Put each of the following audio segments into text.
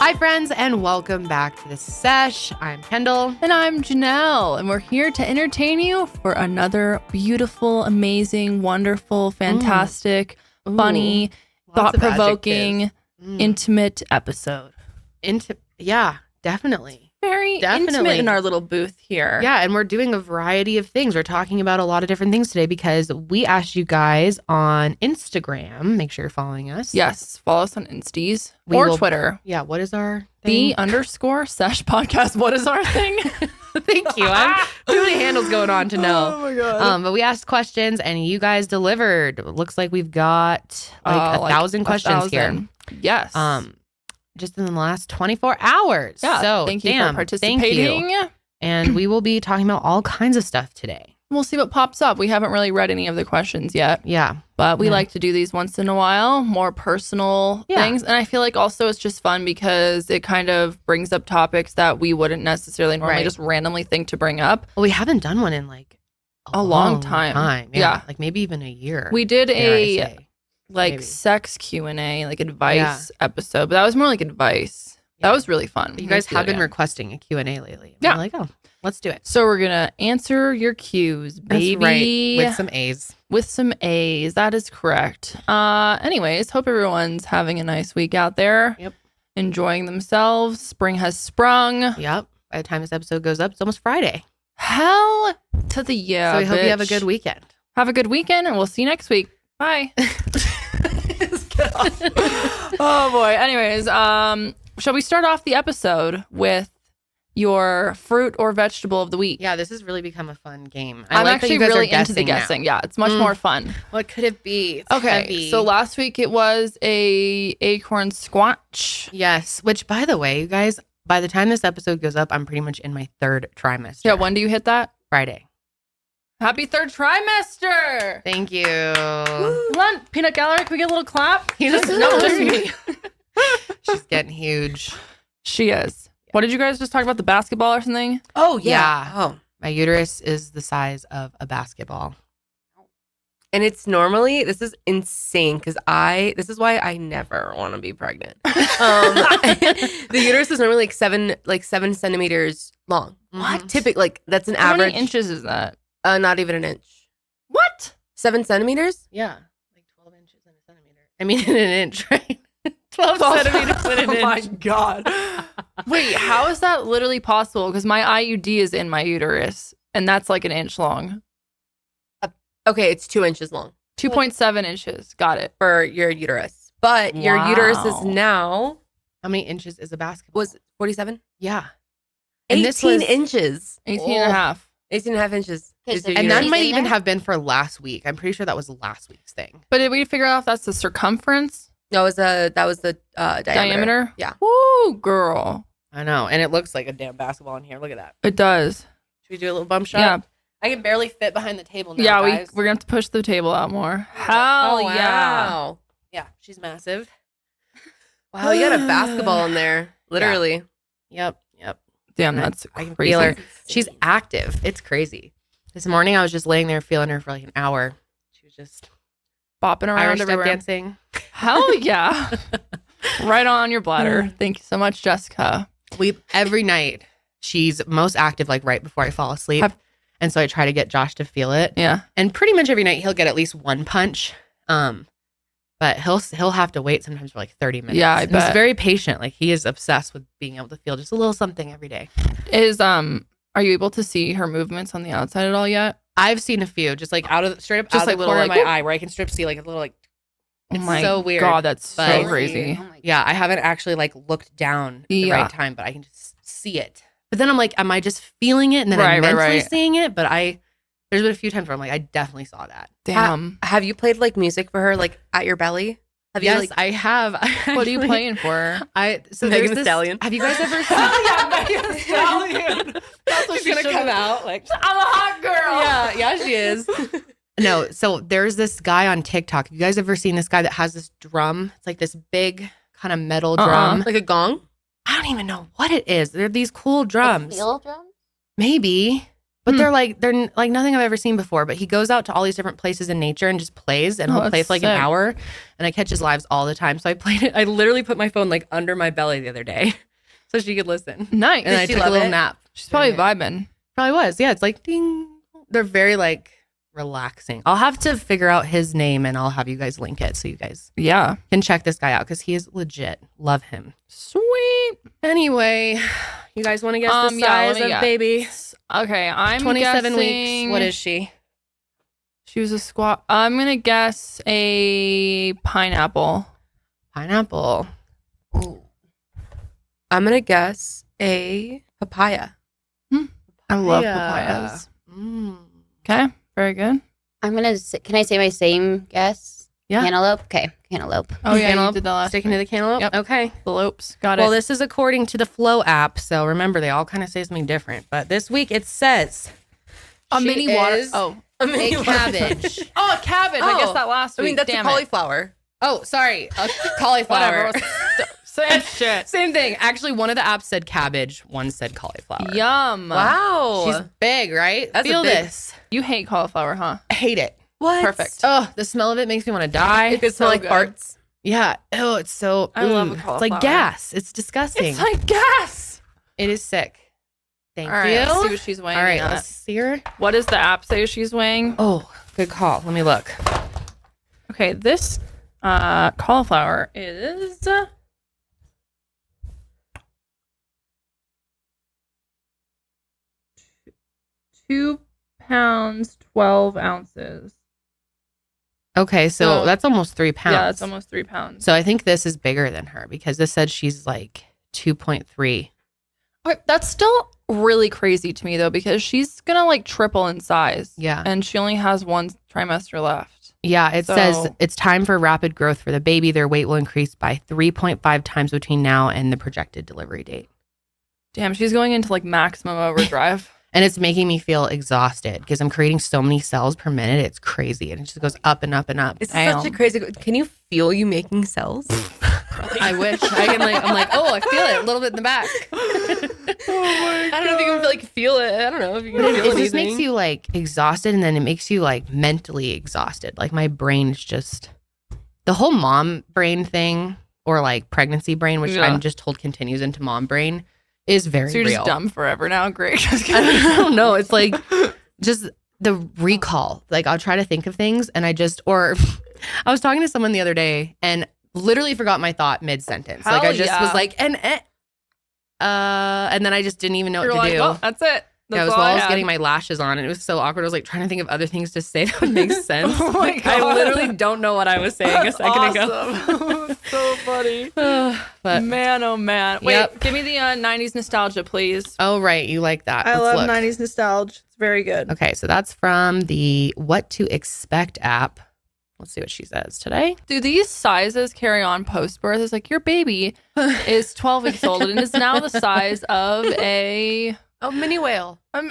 Hi, friends, and welcome back to the Sesh. I'm Kendall. And I'm Janelle, and we're here to entertain you for another beautiful, amazing, wonderful, fantastic, funny, thought-provoking, intimate episode. Yeah, definitely. Very intimate in our little booth here. Yeah, and we're doing a variety of things. We're talking about a lot of different things today because we asked you guys on Instagram. Make sure you're following us. Yes, follow us on Insties or Twitter. Yeah, what is our thing? _Sesh podcast. What is our thing? Thank you. I'm too many handles going on to know. Oh my God. But we asked questions and you guys delivered. Looks like we've got like 1,000 questions here. Yes. Just in the last 24 hours. Yeah. So thank you for participating. Thank you. And we will be talking about all kinds of stuff today. We'll see what pops up. We haven't really read any of the questions yet. Yeah. But we like to do these once in a while, more personal things. And I feel like also it's just fun because it kind of brings up topics that we wouldn't necessarily normally just randomly think to bring up. Well, we haven't done one in like a long time. Yeah. Like maybe even a year. We did sex Q&A, like advice episode, but that was more like advice. That was really fun. But you guys have been requesting a Q&A lately. Yeah. We're like, oh, let's do it. So we're going to answer your Q's, baby. That's right. With some A's. With some A's. That is correct. Anyways, hope everyone's having a nice week out there. Yep. Enjoying themselves. Spring has sprung. Yep. By the time this episode goes up, it's almost Friday. Hell to the yeah, So we hope bitch. you have a good weekend. Have a good weekend, and we'll see you next week. Bye. Oh boy. Anyways, shall we start off the episode with your fruit or vegetable of the week? Yeah, this has really become a fun game. I'm like actually really into the guessing. Yeah, it's much more fun. What could it be? It's okay, heavy. So last week it was a acorn squash. Yes, which by the way, you guys, by the time this episode goes up, I'm pretty much in my third trimester. Yeah, when do you hit that? Friday. Happy third trimester! Thank you. Come on, Peanut Gallery, can we get a little clap? Just me. She's getting huge. She is. What did you guys just talk about? The basketball or something? Oh, yeah. Oh, my uterus is the size of a basketball. And it's normally, this is insane because this is why I never want to be pregnant. The uterus is normally like 7 centimeters long. What? Typically, that's an How average. many inches is that? Not even an inch. What? 7 centimeters? Yeah. Like 12 inches in a centimeter. I mean, in an inch, right? 12 centimeters in an inch. Oh my God. Wait, how is that literally possible? Because my IUD is in my uterus and that's like an inch long. Okay, it's 2 inches long. 2.7 inches. Got it. For your uterus. But your uterus is now, How many inches is a basketball? was 47? Yeah. 18 inches. 18 and a half. 18 and a half inches. Is your And uterus. that might even have been for last week. I'm pretty sure that was last week's thing. But did we figure out if that's the circumference? that was the diameter. Yeah. Woo, girl. I know. And it looks like a damn basketball in here. Look at that. It does. Should we do a little bump shot? Yeah. I can barely fit behind the table now, Yeah, guys. we're going to have to push the table out more. Hell yeah. Wow. Yeah, she's massive. Wow, you got a basketball in there. Literally. Yep. Damn, that's I can crazy. feel her. She's active. It's crazy. This morning, I was just laying there feeling her for like an hour. She was just Bopping around Irish step everywhere. dancing. Hell yeah. Right on your bladder. Thank you so much, Jessica. Every night, she's most active like right before I fall asleep. And so I try to get Josh to feel it. Yeah. And pretty much every night, he'll get at least one punch. But he'll have to wait sometimes for like 30 minutes. Yeah, I And bet. He's very patient. Like he is obsessed with being able to feel just a little something every day. Are you able to see her movements on the outside at all yet? I've seen a few, just like straight up Just out like of the little, corner like, of my eye, where I can strip see like a little like. It's Oh my so weird. God, that's but- so crazy. Yeah, I haven't actually like looked down at the Yeah. right time, but I can just see it. But then I'm like, am I just feeling it and then Right, I'm right, mentally right. seeing it? But there's been a few times where I'm like, I definitely saw that. Damn. Have you played like music for her, like at your belly? Have Yes, you like I have. What are you playing for? So Megan there's Thee this, Stallion? Have you guys ever seen? Megan Thee Stallion. That's what She's gonna come out like. I'm a hot girl. Yeah, she is. No, so there's this guy on TikTok. Have you guys ever seen this guy that has this drum? It's like this big kind of metal drum. like a gong? I don't even know what it is. They're these cool drums. Steel drums? Maybe. But they're like nothing I've ever seen before. But he goes out to all these different places in nature and just plays, and he'll play for like an hour. And I catch his lives all the time. So I played it. I literally put my phone like under my belly the other day, so she could listen. Nice. And I took a little nap. She's probably vibing. Probably was. Yeah, it's like ding. They're very like relaxing. I'll have to figure out his name and I'll have you guys link it so you guys can check this guy out because he is legit. Love him. Sweet. Anyway, you guys want to guess the size of baby? Okay, I'm 27 guessing, weeks. What is she? She was a squat. I'm gonna guess a pineapple. Pineapple. Ooh. I'm gonna guess a papaya. I love papayas. Okay, very good. I'm gonna. Can I say my same guess? Yeah. Cantaloupe. Okay, cantaloupe. Oh yeah, cantaloupe. You did the last. Sticking to the cantaloupe. Yep. Okay. The lopes. Got it. Well, this is according to the Flow app. So remember, they all kind of say something different. But this week it says a mini water. A cabbage. Oh, a cabbage. I guessed that last week. I mean, that's a cauliflower. Oh, sorry. A cauliflower. Same shit. Same thing. Actually, one of the apps said cabbage. One said cauliflower. Yum. Wow. She's big, right? That's Feel a big... this. You hate cauliflower, huh? I hate it. What? Perfect. Oh, the smell of it makes me want to die. It could smell like farts. Yeah. Oh, it's so. I love a cauliflower. It's like gas. It's disgusting. It's like gas. It is sick. Thank All right, you. let's see what she's weighing. All right, at. let's see her. What does the app say she's weighing? Oh, good call. Let me look. Okay, this cauliflower is 2 pounds 12 ounces. Okay, so that's almost 3 pounds. Yeah, that's almost 3 pounds. So I think this is bigger than her because this said she's like 2.3. Okay, that's still really crazy to me though, because she's gonna like triple in size. Yeah. And she only has 1 trimester left. Yeah, it says it's time for rapid growth for the baby. Their weight will increase by 3.5 times between now and the projected delivery date. Damn, she's going into like maximum overdrive. And it's making me feel exhausted because I'm creating so many cells per minute. It's crazy. And it just goes up and up and up. It's such a crazy... Can you feel you making cells? I wish. I can I'm like, oh, I feel it a little bit in the back. I don't know if you can feel it. I don't know if you can feel it just makes you like exhausted, and then it makes you like mentally exhausted. Like my brain is just... The whole mom brain thing or like pregnancy brain, which I'm just told continues into mom brain, is very so you're real. Just dumb forever now. Great. I don't know. It's like just the recall. Like I'll try to think of things and I was talking to someone the other day and literally forgot my thought mid-sentence. Like I just was like, and then I just didn't even know what to do. Well, that's it. Yeah, as well as getting my lashes on, and it was so awkward. I was like trying to think of other things to say that would make sense. Oh my God. I literally don't know what I was saying a second ago. So funny. But man, oh man. Wait, give me the 90s nostalgia, please. Oh, right. You like that. I love 90s nostalgia. It's very good. Okay, so that's from the What to Expect app. Let's see what she says today. Do these sizes carry on post-birth? It's like your baby is 12 weeks old and is now the size of a mini whale. A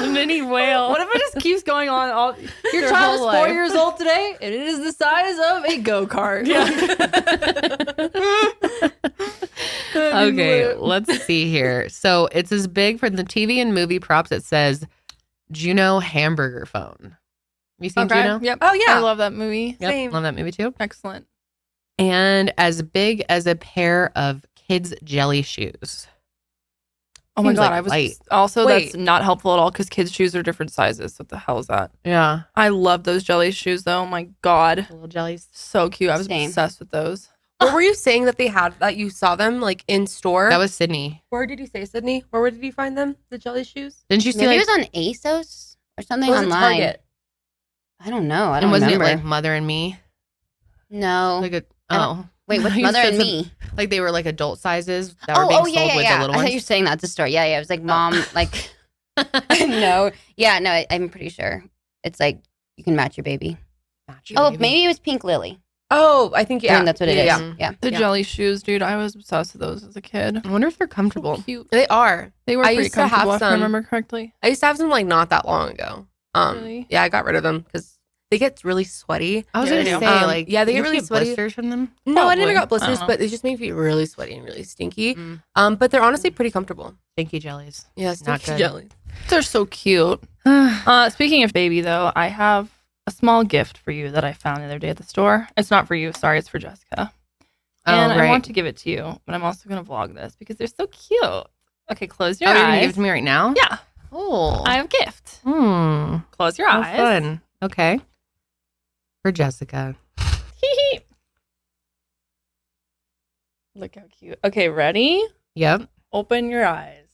mini whale. What if it just keeps going on? Your child is 4 years old today, and it is the size of a go-kart. Yeah. Okay, let's see here. So it's as big for the TV and movie props. It says Juno hamburger phone. Have you seen Juno? Yep. Oh, yeah. I love that movie. Yep. Same. Love that movie too. Excellent. And as big as a pair of kids' jelly shoes. Oh my Seems God, like I was light. also Wait. that's not helpful at all because kids' shoes are different sizes. What the hell is that? Yeah. I love those jelly shoes though. Oh my God. Little jellies. So cute. I was Same. obsessed with those. What were you saying that they had, that you saw them like in store? That was Sydney. Where did you say, Sydney? Where did you find them? The jelly shoes? Didn't you see Maybe like, it was on ASOS or something Or was it online. Target? I don't know. I and don't wasn't remember. it like Mother and Me? No. Like a, I oh. Wait, what's You Mother said and some- Me? Like they were like adult sizes that were being sold with the little I ones. thought you were saying that's a story. Yeah, yeah. It was like mom, like, no. Yeah, no, I'm pretty sure. It's like you can match your baby. Maybe it was Pink Lily. Oh, I think, I yeah. think that's what it is. Yeah. Yeah. The Yeah. jelly shoes, dude. I was obsessed with those as a kid. I wonder if they're comfortable. So cute. They are. They were I pretty used to have comfortable if I some. remember correctly. I used to have some like not that long ago. Really? Yeah, I got rid of them because they get really sweaty. I was gonna say, like, yeah, they you get really get sweaty. blisters from them. No, I never got Probably. blisters, but they just make me really sweaty and really stinky. But they're honestly pretty comfortable. Stinky jellies. Yeah, Not stinky good. jelly. They're so cute. Speaking of baby, though, I have a small gift for you that I found the other day at the store. It's not for you. Sorry, it's for Jessica. And I want to give it to you, but I'm also going to vlog this because they're so cute. Okay, close your You're eyes. gonna give it to me right now? Yeah. Oh. I have a gift. Close your How eyes. fun. Okay. For Jessica. Look how cute. Okay, ready? Yep. Open your eyes.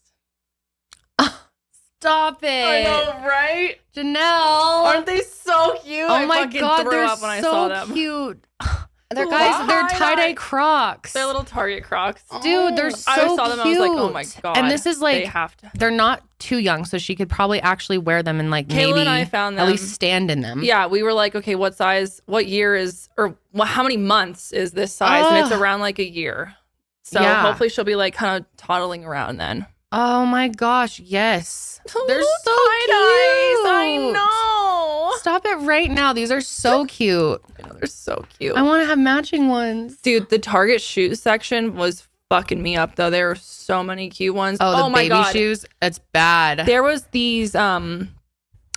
Stop it. I know, right? Janelle. Aren't they so cute? Oh I my fucking God, threw they're up when I saw so them. cute. They're Guys, they're tie-dye tie-dye. Crocs. They're little Target Crocs. Dude, they're so I saw them. cute. I was like, oh my God. And this is they like, have to. they're not too young, so she could probably actually wear them and like Kayla maybe and I found them. at least stand in them. Yeah, we were like, okay, what size, what year is, or how many months is this size? And it's around like a year. So Yeah. hopefully she'll be like kind of toddling around then. Oh my gosh, yes. They're Little so tie-dyes. cute. I know. Stop it right now. These are so cute. I know, they're so cute. I want to have matching ones. Dude, the Target shoe section was fucking me up though. There were so many cute ones. Oh, the my baby God. shoes. It's bad. There was these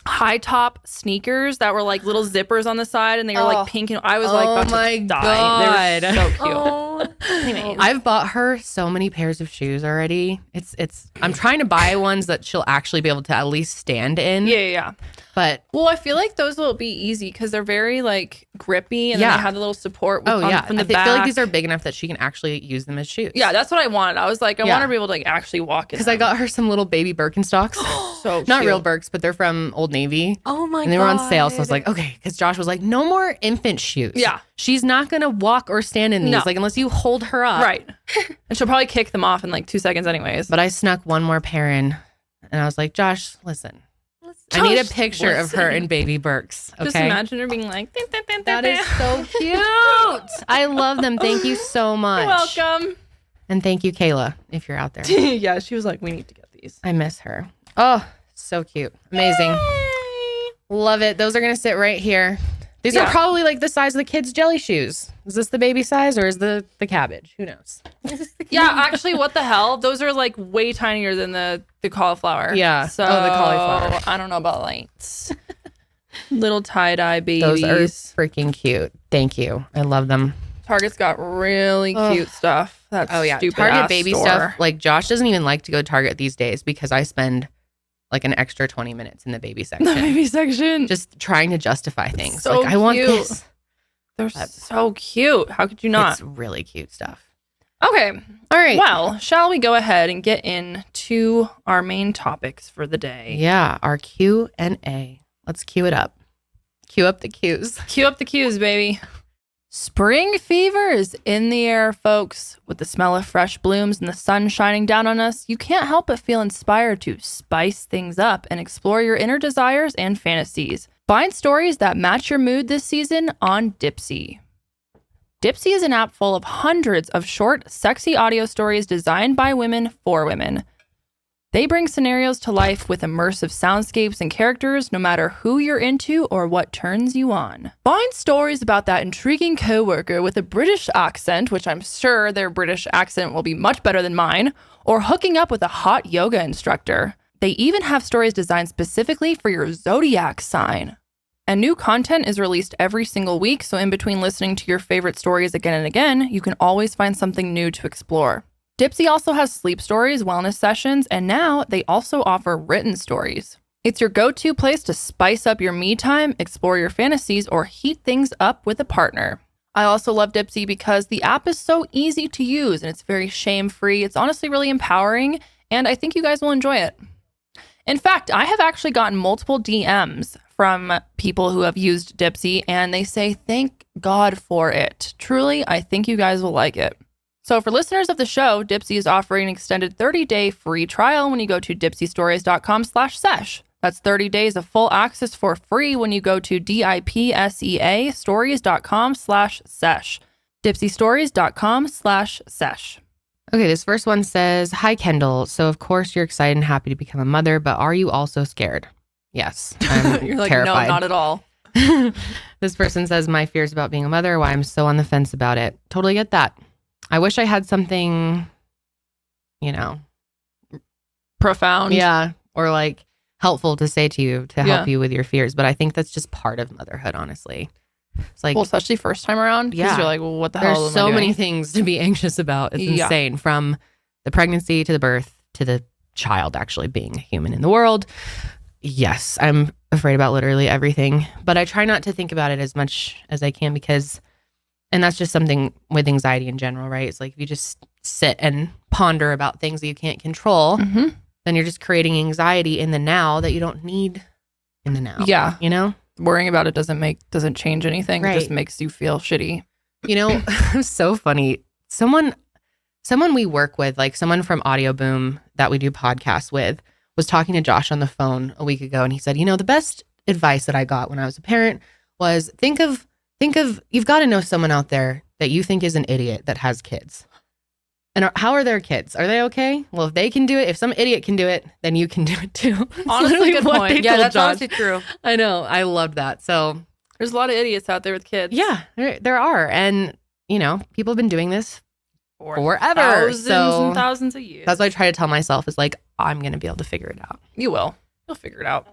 high top sneakers that were like little zippers on the side and they were like pink and I was like about my to die. They were so cute. Oh, Anyways. I've bought her so many pairs of shoes already. It's I'm trying to buy ones that she'll actually be able to at least stand in. Yeah. But Well, I feel like those will be easy because they're very like grippy and then Yeah. they have the little support from the I back. feel like these are big enough that she can actually use them as shoes. Yeah, that's what I wanted. I was like, I Yeah. want her to be able to like actually walk in. Because I got her some little baby Birkenstocks. so cute. Not real Birks, but they're from Old Navy. oh my God. And they were on sale. So I was like, okay. Because Josh was like, no more infant shoes. Yeah. She's not going to walk or stand in these, No. like, unless you hold her up. Right. And she'll probably kick them off in like 2 seconds anyways. But I snuck one more pair in. And I was like, Josh, listen. I need a Josh, picture of her in baby Birks. Okay. Just imagine her being like, That is so cute. I love them. Thank you so much. You're welcome. And thank you, Kayla, if you're out there. Yeah, she was like, we need to get these. I miss her. Oh, so cute. Amazing. Yay. Love it. Those are going to sit right here. These Yeah. are probably like the size of the kids' jelly shoes. Is this the baby size or is the cabbage? Who knows? Yeah, actually, what the hell? Those are like way tinier than the cauliflower. Yeah. So Oh, the cauliflower. I don't know about lights. Little tie-dye babies. Those are freaking cute. Thank you. I love them. Target's got really cute stuff. That's stupid Target ass baby store. stuff. Like Josh doesn't even like to go to Target these days because I spend like an extra 20 minutes in the baby section. The baby section. Just trying to justify things. So like I want cute. this. They're so cute. How could you not? It's really cute stuff. Okay. All right. Well, shall we go ahead and get into our main topics for the day? Yeah, our Q&A. Let's cue it up. Cue up the cues. Cue up the cues, baby. Spring fever is in the air, folks. With the smell of fresh blooms and the sun shining down on us, you can't help but feel inspired to spice things up and explore your inner desires and fantasies. Find stories that match your mood this season on Dipsea. Dipsea is an app full of hundreds of short, sexy audio stories designed by women for women. They bring scenarios to life with immersive soundscapes and characters, no matter who you're into or what turns you on. Find stories about that intriguing coworker with a British accent, which I'm sure their British accent will be much better than mine, or hooking up with a hot yoga instructor. They even have stories designed specifically for your zodiac sign. And new content is released every single week, so in between listening to your favorite stories again and again, you can always find something new to explore. Dipsea also has sleep stories, wellness sessions, and now they also offer written stories. It's your go-to place to spice up your me time, explore your fantasies, or heat things up with a partner. I also love Dipsea because the app is so easy to use and it's very shame-free. It's honestly really empowering, and I think you guys will enjoy it. In fact, I have actually gotten multiple DMs from people who have used Dipsea, and they say, thank God for it. Truly, I think you guys will like it. So for listeners of the show, Dipsea is offering an extended 30-day free trial when you go to dipseastories.com/sesh. That's 30 days of full access for free when you go to DIPSEA stories.com/sesh. dipseastories.com/sesh. Okay, this first one says, hi, Kendall. So, of course, you're excited and happy to become a mother, but are you also scared? Yes, I'm You're like, terrified. no, not at all. This person says, my fears about being a mother, why I'm so on the fence about it. Totally get that. I wish I had something, profound. Yeah. Or like helpful to say to you to help you with your fears. But I think that's just part of motherhood, honestly. It's like, well, especially first time around. Yeah. You're like, well, what the hell? There's so many things to be anxious about. It's insane. From the pregnancy to the birth to the child actually being a human in the world. Yes, I'm afraid about literally everything, but I try not to think about it as much as I can and that's just something with anxiety in general, right? It's like if you just sit and ponder about things that you can't control, then you're just creating anxiety in the now that you don't need in the now. Yeah. Worrying about it doesn't change anything. Right. It just makes you feel shitty. It's so funny. Someone we work with, like someone from Audio Boom that we do podcasts with, was talking to Josh on the phone a week ago, and he said, the best advice that I got when I was a parent was think of you've got to know someone out there that you think is an idiot that has kids. And how are their kids? Are they okay? Well, if they can do it, if some idiot can do it, then you can do it too. Honestly, good point. Yeah, that's honestly true. I know. I loved that. So there's a lot of idiots out there with kids. Yeah, there are. And, people have been doing this forever. Thousands and thousands of years. That's what I try to tell myself is like, I'm going to be able to figure it out. You will. You'll figure it out.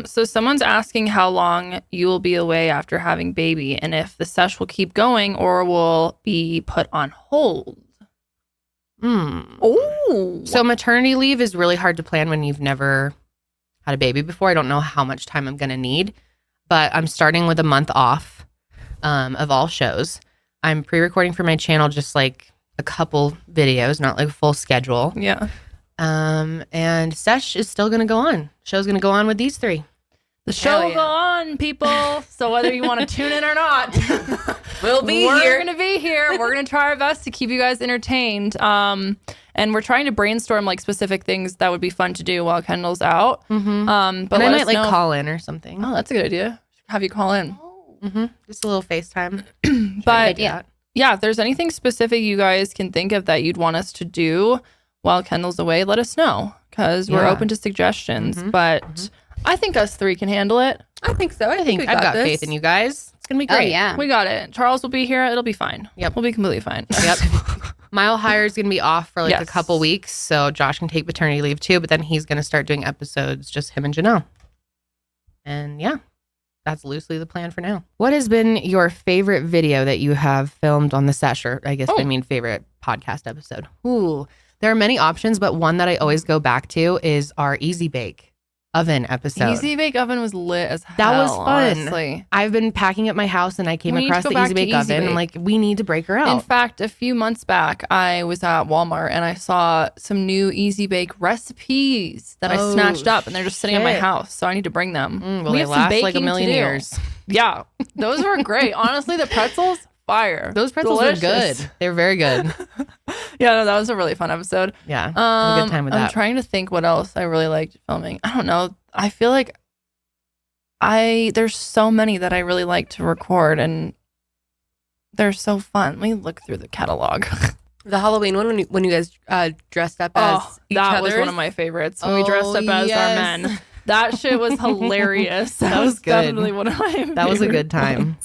So someone's asking how long you will be away after having baby and if the sesh will keep going or will be put on hold. Oh. So maternity leave is really hard to plan when you've never had a baby before. I don't know how much time I'm going to need, but I'm starting with a month off of all shows. I'm pre-recording for my channel just like a couple videos, not like a full schedule. Yeah. And Sesh is still going to go on. Show's going to go on with these three. The show will go on, people. So whether you want to tune in or not, we're going to be here. We're going to try our best to keep you guys entertained. And we're trying to brainstorm like specific things that would be fun to do while Kendall's out. But I might like call in or something. Oh, that's a good idea. Have you call in. Just a little FaceTime. But yeah, if there's anything specific you guys can think of that you'd want us to do while Kendall's away, let us know because we're open to suggestions. But I think us three can handle it. I think so. I think I've got faith in you guys. It's gonna be great. Oh, yeah, we got it. Charles will be here. It'll be fine. Yep, we'll be completely fine. Yep. Mile Higher is gonna be off for like a couple weeks, so Josh can take paternity leave too. But then he's gonna start doing episodes just him and Janelle. And yeah, that's loosely the plan for now. What has been your favorite video that you have filmed on the Sesh? Or I guess I mean favorite podcast episode. Ooh, there are many options, but one that I always go back to is our Easy Bake Oven episode. Easy Bake Oven was lit as hell. That was fun. Honestly. I've been packing at my house and I came across the Easy Bake Oven. I'm like, we need to break her out. In fact, a few months back, I was at Walmart and I saw some new Easy Bake recipes that I snatched up and they're just sitting at my house. So I need to bring them. Well, they last like a million years. Yeah. Those were great. Honestly, the pretzels, fire. Those pretzels were good. They were very good. Yeah, no, that was a really fun episode. Yeah, had a good time with that. I'm trying to think what else I really liked filming. I don't know. I feel like there's so many that I really like to record, and they're so fun. Let me look through the catalog. The Halloween one when you guys dressed up as each that other's. Was one of my favorites. When we dressed up as our men. That shit was hilarious. That was good. Definitely one of my favorites. That was a good time.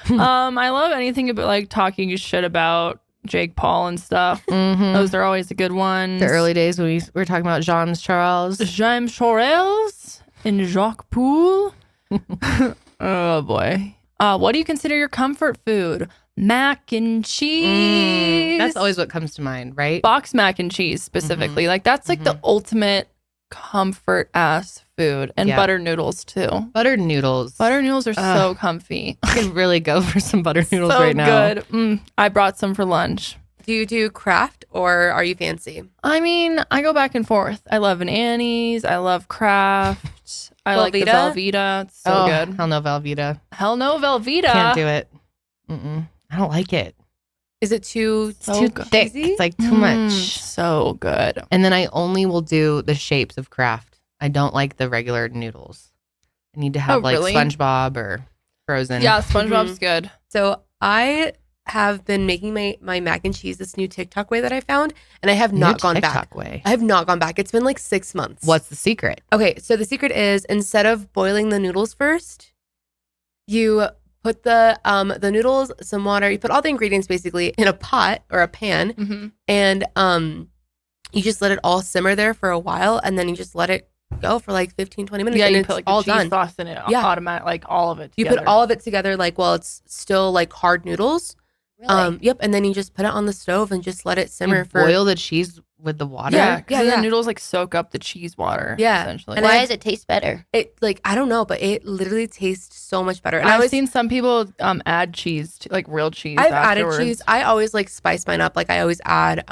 I love anything about like talking shit about Jake Paul and stuff. Those are always a good one. The early days when we were talking about James Charles and Jacques Poole. Oh boy. What do you consider your comfort food? Mac and cheese. That's always what comes to mind, right? Box mac and cheese specifically. Like that's like the ultimate comfort ass food. And buttered noodles too. Buttered noodles are so comfy. I can really go for some buttered noodles right now. Good. I brought some for lunch. Do you do craft or are you fancy? I mean, I go back and forth. I love an Annie's. I love craft. I like the Velveeta. It's so good. Hell no Velveeta. Hell no Velveeta. Can't do it. I don't like it. Is it too thick? It's like too much. So good. And then I only will do the shapes of craft. I don't like the regular noodles. I need to have SpongeBob or Frozen. Yeah, SpongeBob's good. So I have been making my mac and cheese this new TikTok way that I found, and I have not gone back. I have not gone back. It's been like 6 months. What's the secret? Okay, so the secret is instead of boiling the noodles first, You put the noodles, some water. You put all the ingredients basically in a pot or a pan, and you just let it all simmer there for a while, and then you just let it go for like 15, 20 minutes. Yeah, and you it's put like all the cheese done. sauce in it. Automatic, like all of it together. You put all of it together like while it's still like hard noodles. Really? Yep, and then you just put it on the stove and just let it simmer for boil the cheese with the water. Yeah, Yeah, the noodles like soak up the cheese water. Yeah. Essentially. And Why does it taste better? it. Like I don't know, but it literally tastes so much better. And I've seen some people add cheese to like real cheese. I've afterwards. added cheese. I always like spice mine up. Like I always add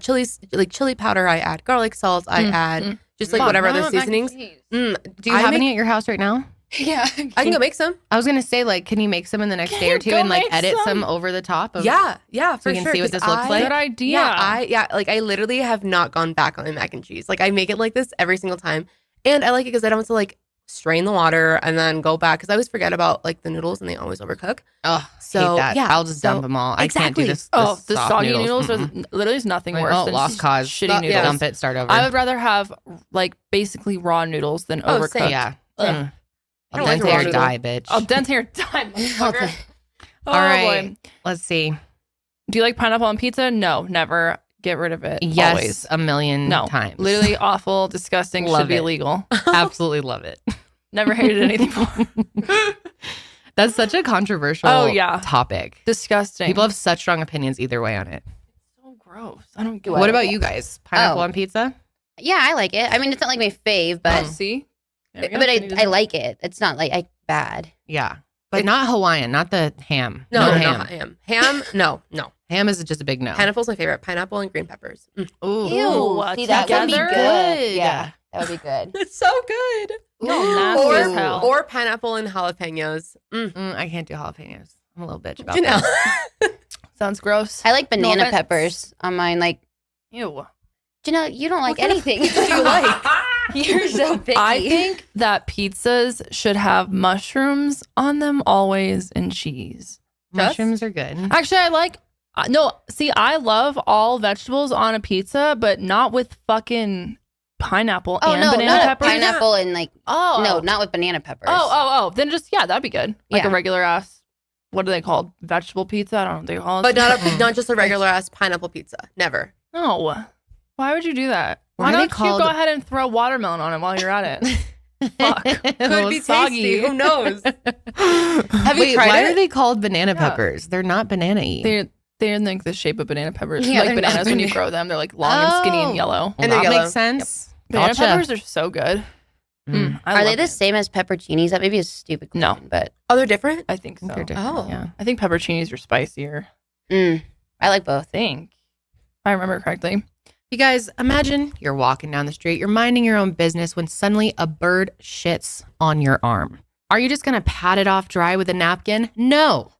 chilies, like chili powder. I add garlic salt. I add just like whatever other seasonings. Do you have any at your house right now? Yeah. I can go make some. I was gonna say, like, can you make some in the next day or two go and like make edit some? some over the top? Of, Yeah, so for we can sure. see what 'cause this looks like. Good idea. Like I literally have not gone back on my mac and cheese. Like I make it like this every single time, and I like it because I don't have to like strain the water and then go back because I always forget about like the noodles and they always overcook. Oh, So, hate that. yeah, I'll just dump so- them all. I can't do Exactly. this. Oh, the soft soggy noodles Mm-mm. are literally is nothing Like, worse oh, than lost cause. shitty Yeah. noodles. Dump it. Start over. I would rather have like basically raw noodles than Oh, overcooked. same. yeah. Ugh. Al I don't like dente raw or noodle. die, bitch. Al dente or die, motherfucker. Oh, All right. boy. Let's see. Do you like pineapple on pizza? No, never. Get rid of it. Yes, Always. a million No. times. Literally awful, disgusting, Love should be it. illegal. Absolutely love it. Never hated anything more. That's such a controversial topic. Disgusting. People have such strong opinions either way on it. so gross. I don't get What about you guys? Pineapple Oh. on pizza? Yeah, I like it. I mean, it's not like my fave, but see? There we go. but Can you I like it. It's not like bad. Yeah. But not Hawaiian, not the ham. No, ham. not ham. Ham, no. Ham is just a big no. Pineapple's my favorite. Pineapple and green peppers. Ooh. See, that would be together? good. Yeah, that would be good. It's so good. No, nasty as hell. Or pineapple and jalapenos. I can't do jalapenos. I'm a little bitch about Janelle. that. Sounds gross. I like banana offense. peppers on mine. Like, Ew. Janelle, you don't like kind of anything. pizza do you like? You're so picky. I think that pizzas should have mushrooms on them always and cheese. Mushrooms are good. Actually, I like no. See, I love all vegetables on a pizza, but not with fucking pineapple Oh and no, banana not peppers. pineapple and like Oh no, not with banana peppers. Oh. Then just that'd be good. Like Yeah. a regular ass. What are they called? Vegetable pizza? I don't know what they call it. But not just a regular ass pineapple pizza. Never. No. Why would you do that? Why Why are they don't you called- go ahead and throw watermelon on it while you're at it? Fuck. Could be soggy. tasty. Who knows? Have Wait, you tried why it? are they called banana Yeah. peppers? They're not banana-y. They're like the shape of banana peppers. Yeah, Like they're not bananas when you banana- grow them, they're like long and skinny Oh. and yellow. Well, And they're that yellow. makes sense. Banana Gotcha. peppers are so good. Mm. I Are they love the it. same as pepperoncinis? That may be a stupid No. question, but Oh, they're different? I think so. They're different. Oh. Yeah. I think pepperoncinis are spicier. I like both. I think. If I remember correctly. You guys, imagine you're walking down the street, you're minding your own business when suddenly a bird shits on your arm. Are you just going to pat it off dry with a napkin? No.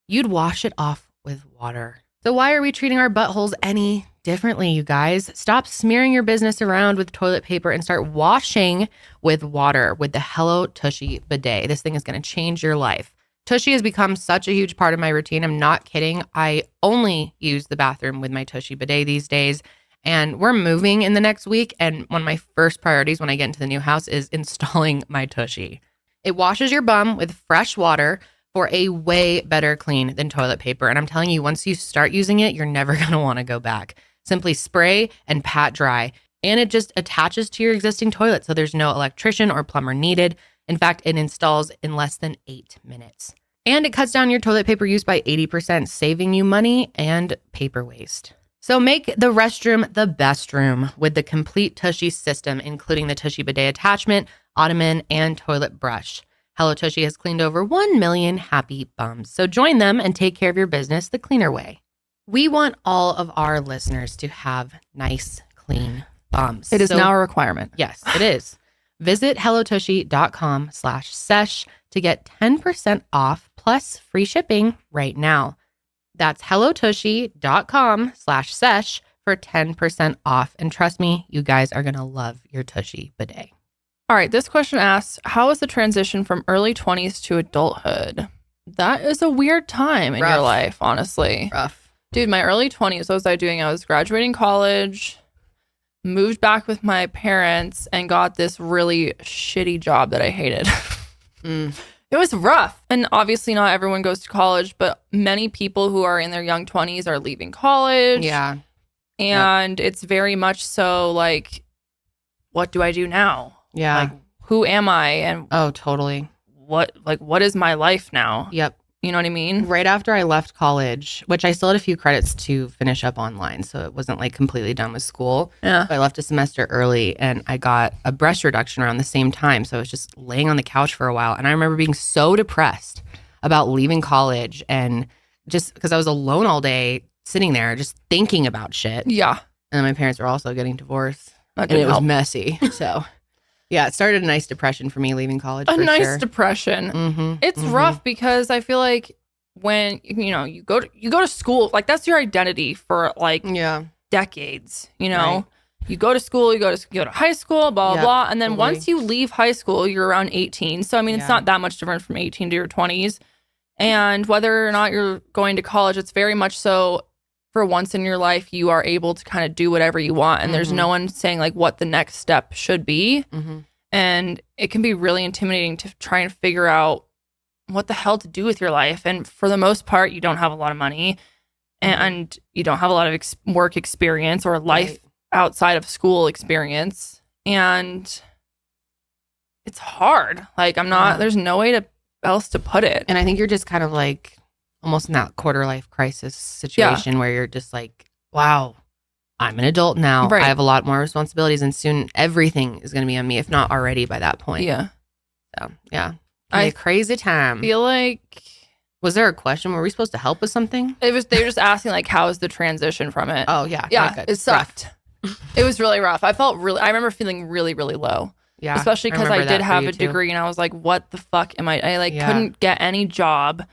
You'd wash it off with water. So why are we treating our buttholes any differently, you guys? Stop smearing your business around with toilet paper and start washing with water with the Hello Tushy bidet. This thing is going to change your life. Tushy has become such a huge part of my routine. I'm not kidding. I only use the bathroom with my Tushy bidet these days. And we're moving in the next week. And one of my first priorities when I get into the new house is installing my Tushy. It washes your bum with fresh water for a way better clean than toilet paper. And I'm telling you, once you start using it, you're never going to want to go back. Simply spray and pat dry. And it just attaches to your existing toilet. So there's no electrician or plumber needed. In fact, it installs in less than 8 minutes. And it cuts down your toilet paper use by 80%, saving you money and paper waste. So make the restroom the best room with the complete Tushy system, including the Tushy bidet attachment, ottoman, and toilet brush. Hello Tushy has cleaned over 1 million happy bums. So join them and take care of your business the cleaner way. We want all of our listeners to have nice, clean bums. It is So- now a requirement. Yes, it is. Visit hellotushy.com/sesh to get 10% off plus free shipping right now. That's hellotushy.com/sesh for 10% off. And trust me, you guys are going to love your Tushy bidet. All right. This question asks, how is the transition from early 20s to adulthood? That is a weird time in your Rough. life, honestly. Rough. Dude, my early 20s, what was I doing? I was graduating college, moved back with my parents, and got this really shitty job that I hated. It was rough. And obviously not everyone goes to college, but many people who are in their young 20s are leaving college. Yeah. And it's very much so like, what do I do now? Yeah. Like, who am I? And oh, totally. what is my life now? Yep. You know what I mean? Right after I left college, which I still had a few credits to finish up online, so it wasn't like completely done with school. Yeah. But I left a semester early and I got a breast reduction around the same time. So I was just laying on the couch for a while. And I remember being so depressed about leaving college and just because I was alone all day sitting there just thinking about shit. Yeah. And my parents were also getting divorced. That And it didn't was help. messy. So yeah, it started a nice depression for me leaving college. A for nice sure. depression. Mm-hmm. It's rough because I feel like when you go to school, like that's your identity for like Yeah. decades. You know, Right. you go to school, you go to high school, blah blah Yep, blah, and then totally. once you leave high school, you're around 18. So I mean, it's Yeah. not that much different from 18 to your 20s. And whether or not you're going to college, it's very much so. For once in your life, you are able to kind of do whatever you want, and there's Mhm. no one saying like what the next step should be. Mm-hmm. And it can be really intimidating to try and figure out what the hell to do with your life. And for the most part, you don't have a lot of money and you don't have a lot of work experience or life Right. outside of school experience. And it's hard. Like there's no way else to put it. And I think you're just kind of like almost in that quarter life crisis situation where you're just like, wow, I'm an adult now. Right. I have a lot more responsibilities and soon everything is going to be on me, if not already by that point. Yeah. So, yeah. I A crazy time. feel like Was there a question? Were we supposed to help with something? they were just asking like, how is the transition from it? Oh, yeah. yeah, not good. it sucked. It was really rough. I remember feeling really, really low. Yeah. Especially because I remember did that for have you a too. degree and I was like, what the fuck am I like Yeah. couldn't get any job.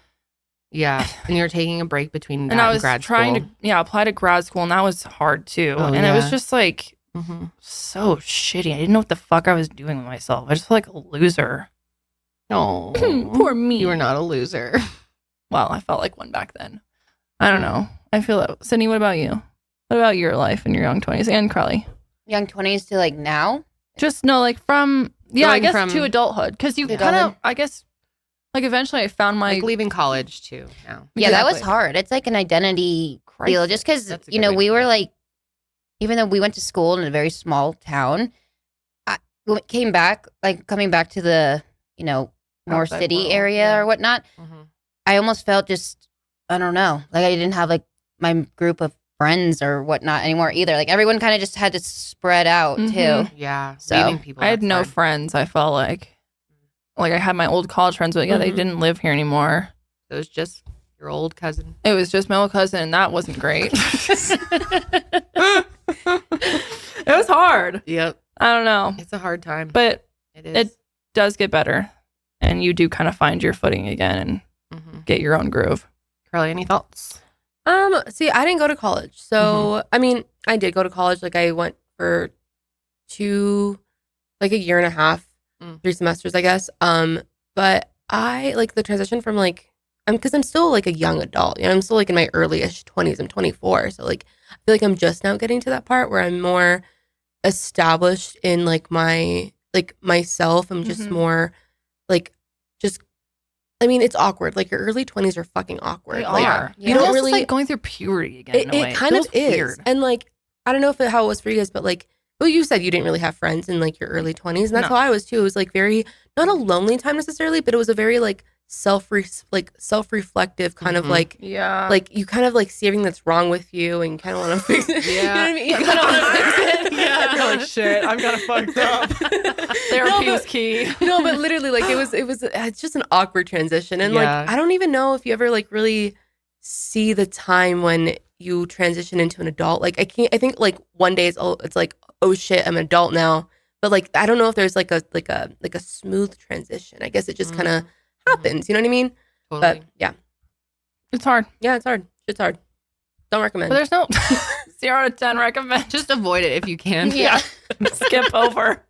Yeah. And you're taking a break between that And I was grad trying school. to apply to grad school and that was hard too. Oh, and it was yeah. just like Mhm. so shitty. I didn't know what the fuck I was doing with myself. I just felt like a loser. Oh, Poor me. You were not a loser. Well, I felt like one back then. I don't know. I feel that. Sydney, what about you? What about your life in your young 20s and Karelly? Young 20s to like now. Just no, like from I Going guess from to adulthood because you to kind of adulthood. I guess like eventually I found my Like leaving college too now. Yeah, that was Exactly. hard. It's like an identity deal. Just because, That's a you good know, way to we put were it. like, even though we went to school in a very small town, coming back to the, you know, more Outside city world, area yeah. or whatnot, Mhm. I almost felt just, I don't know, like I didn't have like my group of friends or whatnot anymore either. Like everyone kind of just had to spread out too. Mhm. Yeah. So, leaving people. I had that's no hard. friends. I felt like I had my old college friends, but yeah, they Mhm. didn't live here anymore. It was just your old cousin. It was just my old cousin, and that wasn't great. It was hard. Yep. I don't know, It's a hard time. but It is. it does get better, and you do kind of find your footing again and Mm-hmm. get your own groove. Karelly, any thoughts? See, I didn't go to college. So, I mean, I did go to college. Like I went for a year and a half, 3 semesters, I guess. But I like the transition from because I'm still like a young adult. You know, I'm still like in my early-ish 20s. I'm 24. So like I feel like I'm just now getting to that part where I'm more established in like my myself. I'm just Mhm. more like just I mean, it's awkward. Like your early 20s are fucking awkward. They Like, are. You don't It's really like going through puberty again. in a way. it kind of feels is. weird. And like, I don't know how it was for you guys, but like, well, you said you didn't really have friends in like your early 20s. And that's No. how I was too. It was like very, not a lonely time necessarily, but it was a very like self-reflective kind of Mhm. like you kind of like see everything that's wrong with you and you kind of want to fix it. You know what I mean? You kind of want to fix it. You're like, shit, I've got it fucked up. Therapy is key. No, but literally, like it's just an awkward transition, and like Yeah. I don't even know if you ever like really see the time when you transition into an adult. Like I think like one day it's like, oh shit, I'm an adult now, but like I don't know if there's like a smooth transition. I guess it just kind of happens. You know what I mean? Totally. But yeah, It's hard, it's hard. It's hard. Don't recommend. but there's no 0 to 10 recommend. Just avoid it if you can. Yeah. Skip over.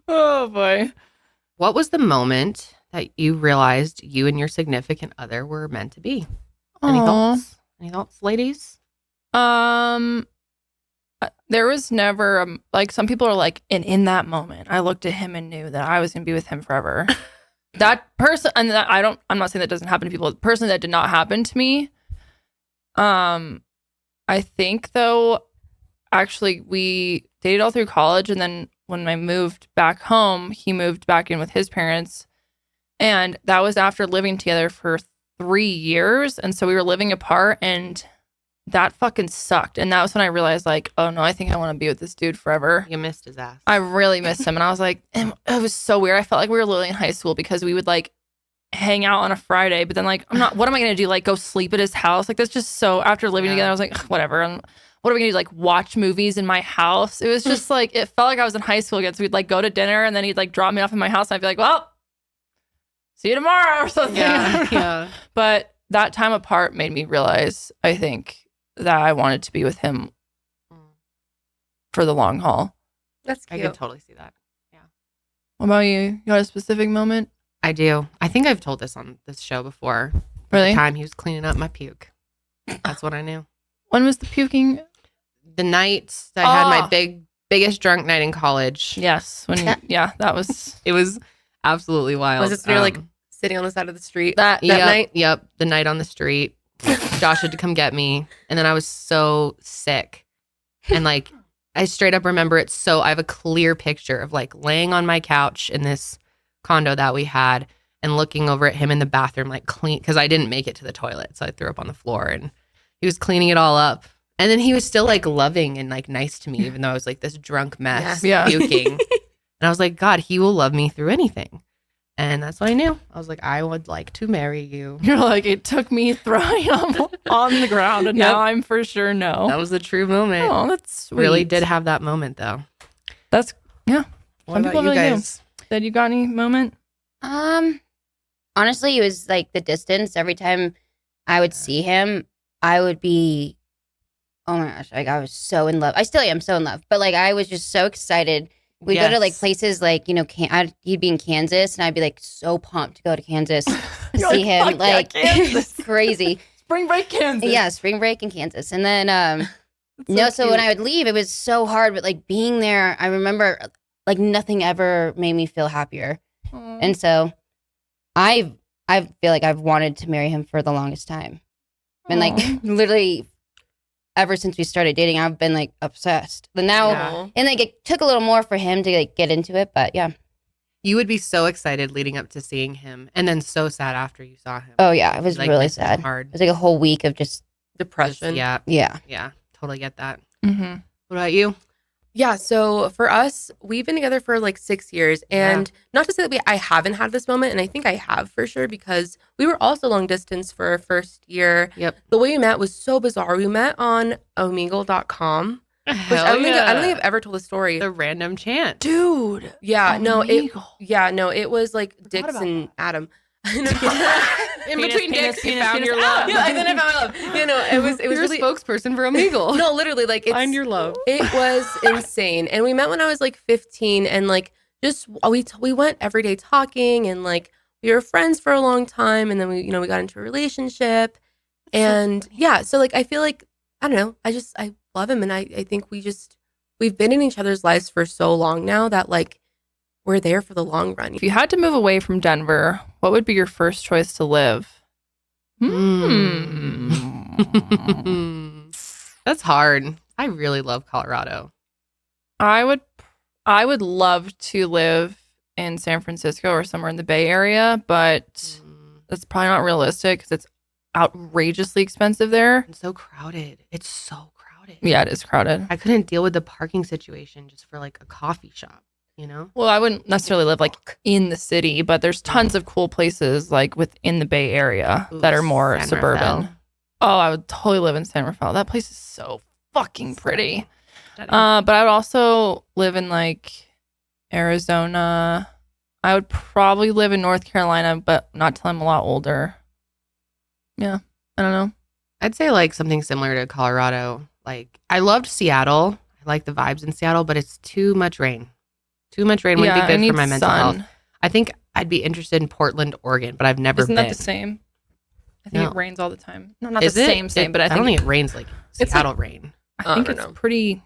Oh boy. What was the moment that you realized you and your significant other were meant to be? Any Aw. thoughts? Any thoughts, ladies? There was never like some people are like, and in that moment, I looked at him and knew that I was gonna be with him forever. that person, and I'm not saying that doesn't happen to people. The person that did not happen to me. I think though, actually, we dated all through college, and then when I moved back home, he moved back in with his parents, and that was after living together for 3 years, and so we were living apart, and that fucking sucked. And that was when I realized, like, oh no, I think I want to be with this dude forever. You missed his ass. I really missed him, and I was like, and it was so weird. I felt like we were literally in high school because we would like hang out on a Friday, but then like, what am I gonna do? Like go sleep at his house? Like that's just so, after living together, I was like, whatever. And what are we gonna do? Like watch movies in my house? It was just like, it felt like I was in high school again. So we'd like go to dinner, and then he'd like drop me off in my house, and I'd be like, well, see you tomorrow or something. Yeah. But that time apart made me realize, I think, that I wanted to be with him for the long haul. That's I cute. could totally see that. Yeah. What about you? You got a specific moment? I do. I think I've told this on this show before. Really? The time he was cleaning up my puke. That's what I knew. When was the puking? The night that I had my biggest drunk night in college. Yes. That was. It was absolutely wild. Was this when you're like sitting on the side of the street that night? Yep. The night on the street. Josh had to come get me. And then I was so sick. And like, I straight up remember it. So I have a clear picture of like laying on my couch in this condo that we had and looking over at him in the bathroom, like clean, because I didn't make it to the toilet. So I threw up on the floor and he was cleaning it all up. And then he was still like loving and like nice to me, even though I was like this drunk mess puking. And I was like, God, he will love me through anything. And that's what I knew. I was like, I would like to marry you. You're like, it took me throwing up on the ground, and now I'm for sure no. That was a true moment. Oh, that's sweet. Really did have that moment though. That's, yeah. What about you guys? Did you got any moment? Honestly, it was like the distance. Every time I would see him, I would be, oh my gosh, like I was so in love. I still am so in love, but like I was just so excited. We go to like places like, you know, he'd be in Kansas, and I'd be like so pumped to go to Kansas to see him. Like it's crazy. Spring break Kansas. Yeah, spring break in Kansas. And then so when I would leave, it was so hard, but like being there, I remember like nothing ever made me feel happier. And so I feel like I've wanted to marry him for the longest time. And like literally ever since we started dating, I've been like obsessed. But now, and like it took a little more for him to like get into it, but yeah. You would be so excited leading up to seeing him, and then so sad after you saw him. Oh yeah, it was like, really sad. Hard. It was like a whole week of just depression. Yeah. Totally get that. Mm-hmm. What about you? Yeah, so for us, we've been together for like 6 years, and not to say that I haven't had this moment, and I think I have for sure, because we were also long distance for our first year. Yep. The way we met was so bizarre. We met on Omegle.com, which I don't think I've ever told the story. The random chant. Dude. It was like Dix and Adam. In between dicks, you found your love. Yeah, and then I found my love. You know, it was You're really a spokesperson for Omegle. No, literally, like Find your love. It was insane, and we met when I was like 15, and like just we went every day talking, and like we were friends for a long time, and then we got into a relationship, and so like I feel like I don't know, I love him, and I think we've been in each other's lives for so long now that like we're there for the long run. If you had to move away from Denver, what would be your first choice to live? That's hard. I really love Colorado. I would love to live in San Francisco or somewhere in the Bay Area, but that's probably not realistic because it's outrageously expensive there. It's so crowded. It's so crowded. Yeah, it is crowded. I couldn't deal with the parking situation just for like a coffee shop. You know? Well, I wouldn't necessarily live like in the city, but there's tons of cool places like within the Bay Area that are more San suburban. Rafael. Oh, I would totally live in San Rafael. That place is so fucking pretty. But I would also live in like Arizona. I would probably live in North Carolina, but not till I'm a lot older. Yeah, I don't know. I'd say like something similar to Colorado. Like I loved Seattle. I like the vibes in Seattle, but it's too much rain. Too much rain wouldn't be good for my mental health. I think I'd be interested in Portland, Oregon, but I've never been. Isn't that the same? I think it rains all the time. No, not Is the it? same, but I don't think think it rains like Seattle rain. I think it's pretty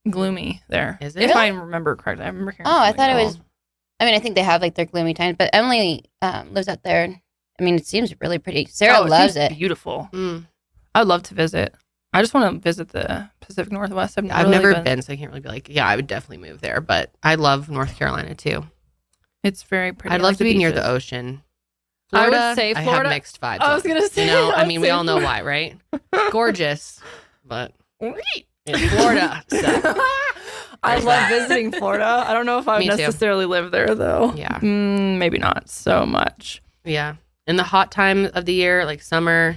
gloomy there. Is it? If I remember correctly. I remember hearing I thought it was I mean, I think they have like their gloomy times, but Emily lives out there. I mean, it seems really pretty. Sarah loves it. Beautiful. I would love to visit. I just want to visit the Pacific Northwest. I've never been, so I can't really be like, yeah, I would definitely move there. But I love North Carolina too. It's very pretty. I'd love to be near the ocean. Florida, I would say Florida. I have mixed vibes. I was gonna say. I mean, we all know why, right? Gorgeous, but in Florida. So. I love visiting Florida. I don't know if I would necessarily live there though. Yeah, maybe not so much. Yeah, in the hot time of the year, like summer,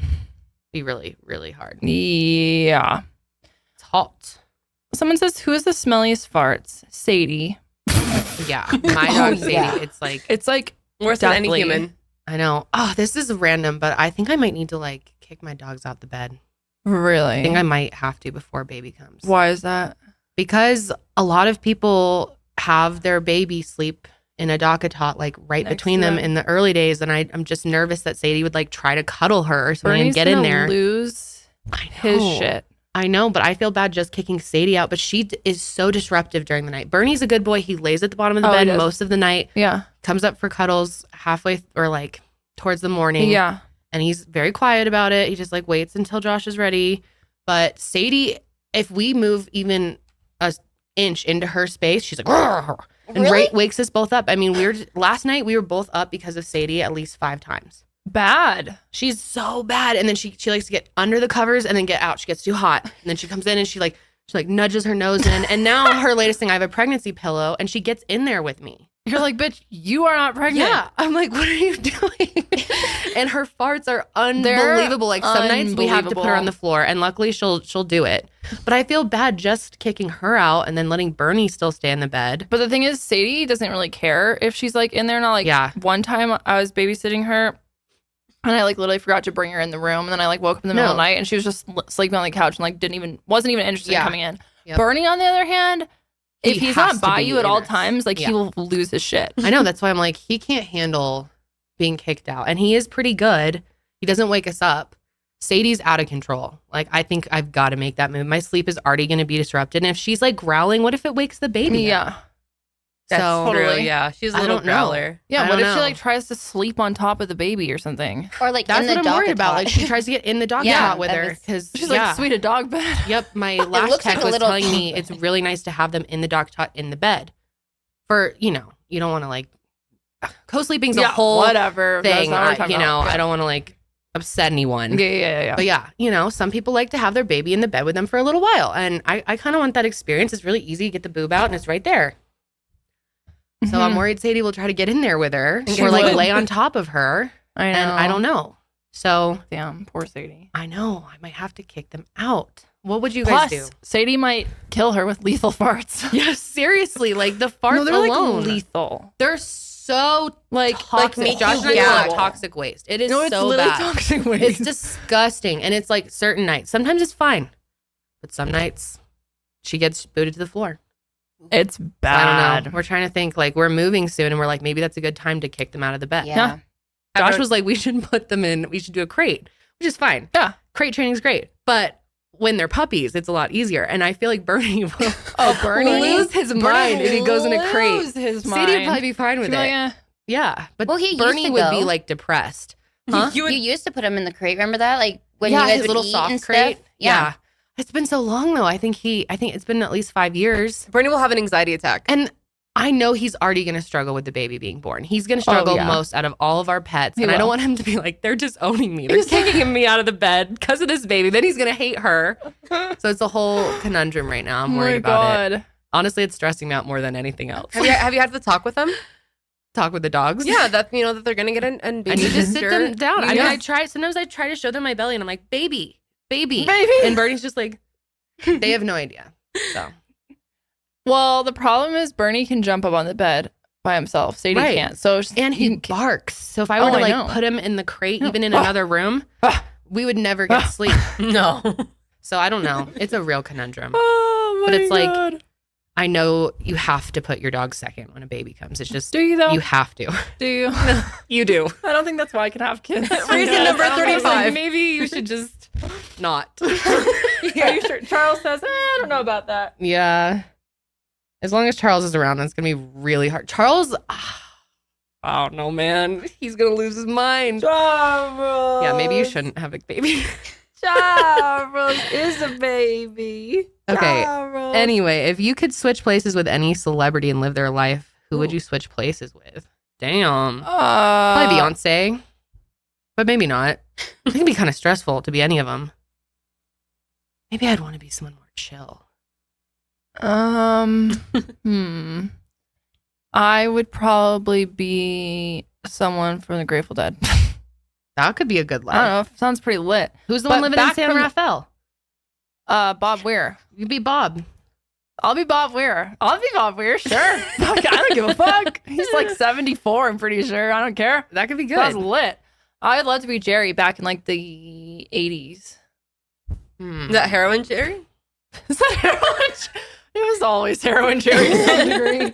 be really, really hard. Yeah, it's hot. Someone says, "Who is the smelliest farts?" Sadie. Yeah, my dog Sadie. Yeah. It's like worse than any human. I know. Oh, this is random, but I think I might need to like kick my dogs out the bed. Really? I think I might have to before baby comes. Why is that? Because a lot of people have their baby sleep in a DockATot like right next between them in the early days, and I'm just nervous that Sadie would like try to cuddle her or something and get in there. Lose his shit. I know, but I feel bad just kicking Sadie out. But she is so disruptive during the night. Bernie's a good boy. He lays at the bottom of the bed most of the night. Yeah, comes up for cuddles halfway or like towards the morning. Yeah, and he's very quiet about it. He just like waits until Josh is ready. But Sadie, if we move even an inch into her space, she's like, "Rrr," and wakes us both up. I mean, last night we were both up because of Sadie at least 5 times. Bad. She's so bad. And then she likes to get under the covers and then get out. She gets too hot. And then she comes in and she nudges her nose in. And now her latest thing, I have a pregnancy pillow and she gets in there with me. You're like, bitch, you are not pregnant. Yeah. I'm like, what are you doing? And her farts are unbelievable. Like some nights we have to put her on the floor and luckily she'll do it. But I feel bad just kicking her out and then letting Bernie still stay in the bed. But the thing is, Sadie doesn't really care if she's like in there. Not like one time I was babysitting her and I like literally forgot to bring her in the room. And then I like woke up in the middle of the night and she was just sleeping on the couch and like wasn't even interested in coming in. Yep. Bernie, on the other hand, if he's not by you at all times, like he will lose his shit. I know. That's why I'm like, he can't handle being kicked out. And he is pretty good. He doesn't wake us up. Sadie's out of control. Like, I think I've got to make that move. My sleep is already going to be disrupted. And if she's like growling, what if it wakes the baby up? That's totally. Yeah. She's a little growler. Yeah. What if she like tries to sleep on top of the baby or something? Or like that's in the what I'm worried about. Like she tries to get in the DockATot with her because she's like, sweet, a dog bed. Yep. My last tech was telling me it's really nice to have them in the DockATot in the bed. For, you don't want to like co-sleeping's a whole whatever thing. I don't want to like upset anyone. Yeah. But some people like to have their baby in the bed with them for a little while. And I kind of want that experience. It's really easy to get the boob out and it's right there. So I'm worried Sadie will try to get in there with her or like lay on top of her. I know. And I don't know. So damn, poor Sadie. I know. I might have to kick them out. What would you guys do? Sadie might kill her with lethal farts. Yeah, seriously. Like the farts they're alone. Like lethal. They're so toxic. Like Josh and I call it toxic waste. It is so bad. Toxic waste. It's disgusting. And it's like certain nights. Sometimes it's fine. But some nights she gets booted to the floor. It's bad. So I don't know. We're trying to think like we're moving soon and we're like, maybe that's a good time to kick them out of the bed. Yeah. Josh was like, we should put them in. We should do a crate, which is fine. Yeah. Crate training is great. But when they're puppies, it's a lot easier. And I feel like Bernie will lose his mind if he goes in a crate. Sadie would probably be fine with it. Yeah. But Bernie would be like depressed. Huh? You used to put him in the crate. Remember that? Like when you his guys would little eat soft and crate. stuff? Yeah. It's been so long though. I think it's been at least 5 years. Bernie will have an anxiety attack. And I know he's already going to struggle with the baby being born. He's going to struggle most out of all of our pets. And I don't want him to be like, they're just owning me. They're kicking me out of the bed because of this baby. Then he's going to hate her. So it's a whole conundrum right now. I'm worried about it. Honestly, it's stressing me out more than anything else. Have you had the talk with them? Talk with the dogs? Yeah, that that they're going to get a baby. I need to sit them down. I mean, sometimes I try to show them my belly and I'm like, baby. And Bernie's just like, they have no idea. So, well, the problem is Bernie can jump up on the bed by himself. Sadie can't. So and he barks. So if I were to put him in the crate, even in another room, we would never get sleep. No. So I don't know. It's a real conundrum. Oh my God. But it's God. like, I know you have to put your dog second when a baby comes. It's just, do you though? You have to. Do you? You do. I don't think that's why I can have kids. Reason number 35. Like, maybe you should just not. Are you sure? Charles says, I don't know about that. Yeah. As long as Charles is around, that's going to be really hard. Charles, I don't know, man. He's going to lose his mind. Charles. Yeah, maybe you shouldn't have a baby. Charles is a baby. Okay. Charles. Anyway, if you could switch places with any celebrity and live their life, who would you switch places with? Damn. Probably Beyonce. But maybe not. It can be kind of stressful to be any of them. Maybe I'd want to be someone more chill. I would probably be someone from the Grateful Dead. That could be a good life. I don't know. Sounds pretty lit. Who's the But one living in back San from- Rafael? Bob Weir. You'd be Bob. I'll be Bob Weir. I'll be Bob Weir, sure. Fuck, I don't give a fuck. He's like 74, I'm pretty sure. I don't care. That could be good. Sounds lit. I'd love to be Jerry back in like the 80s. Is that heroin, Jerry? Is that heroin? It was always heroin Jerry to some degree.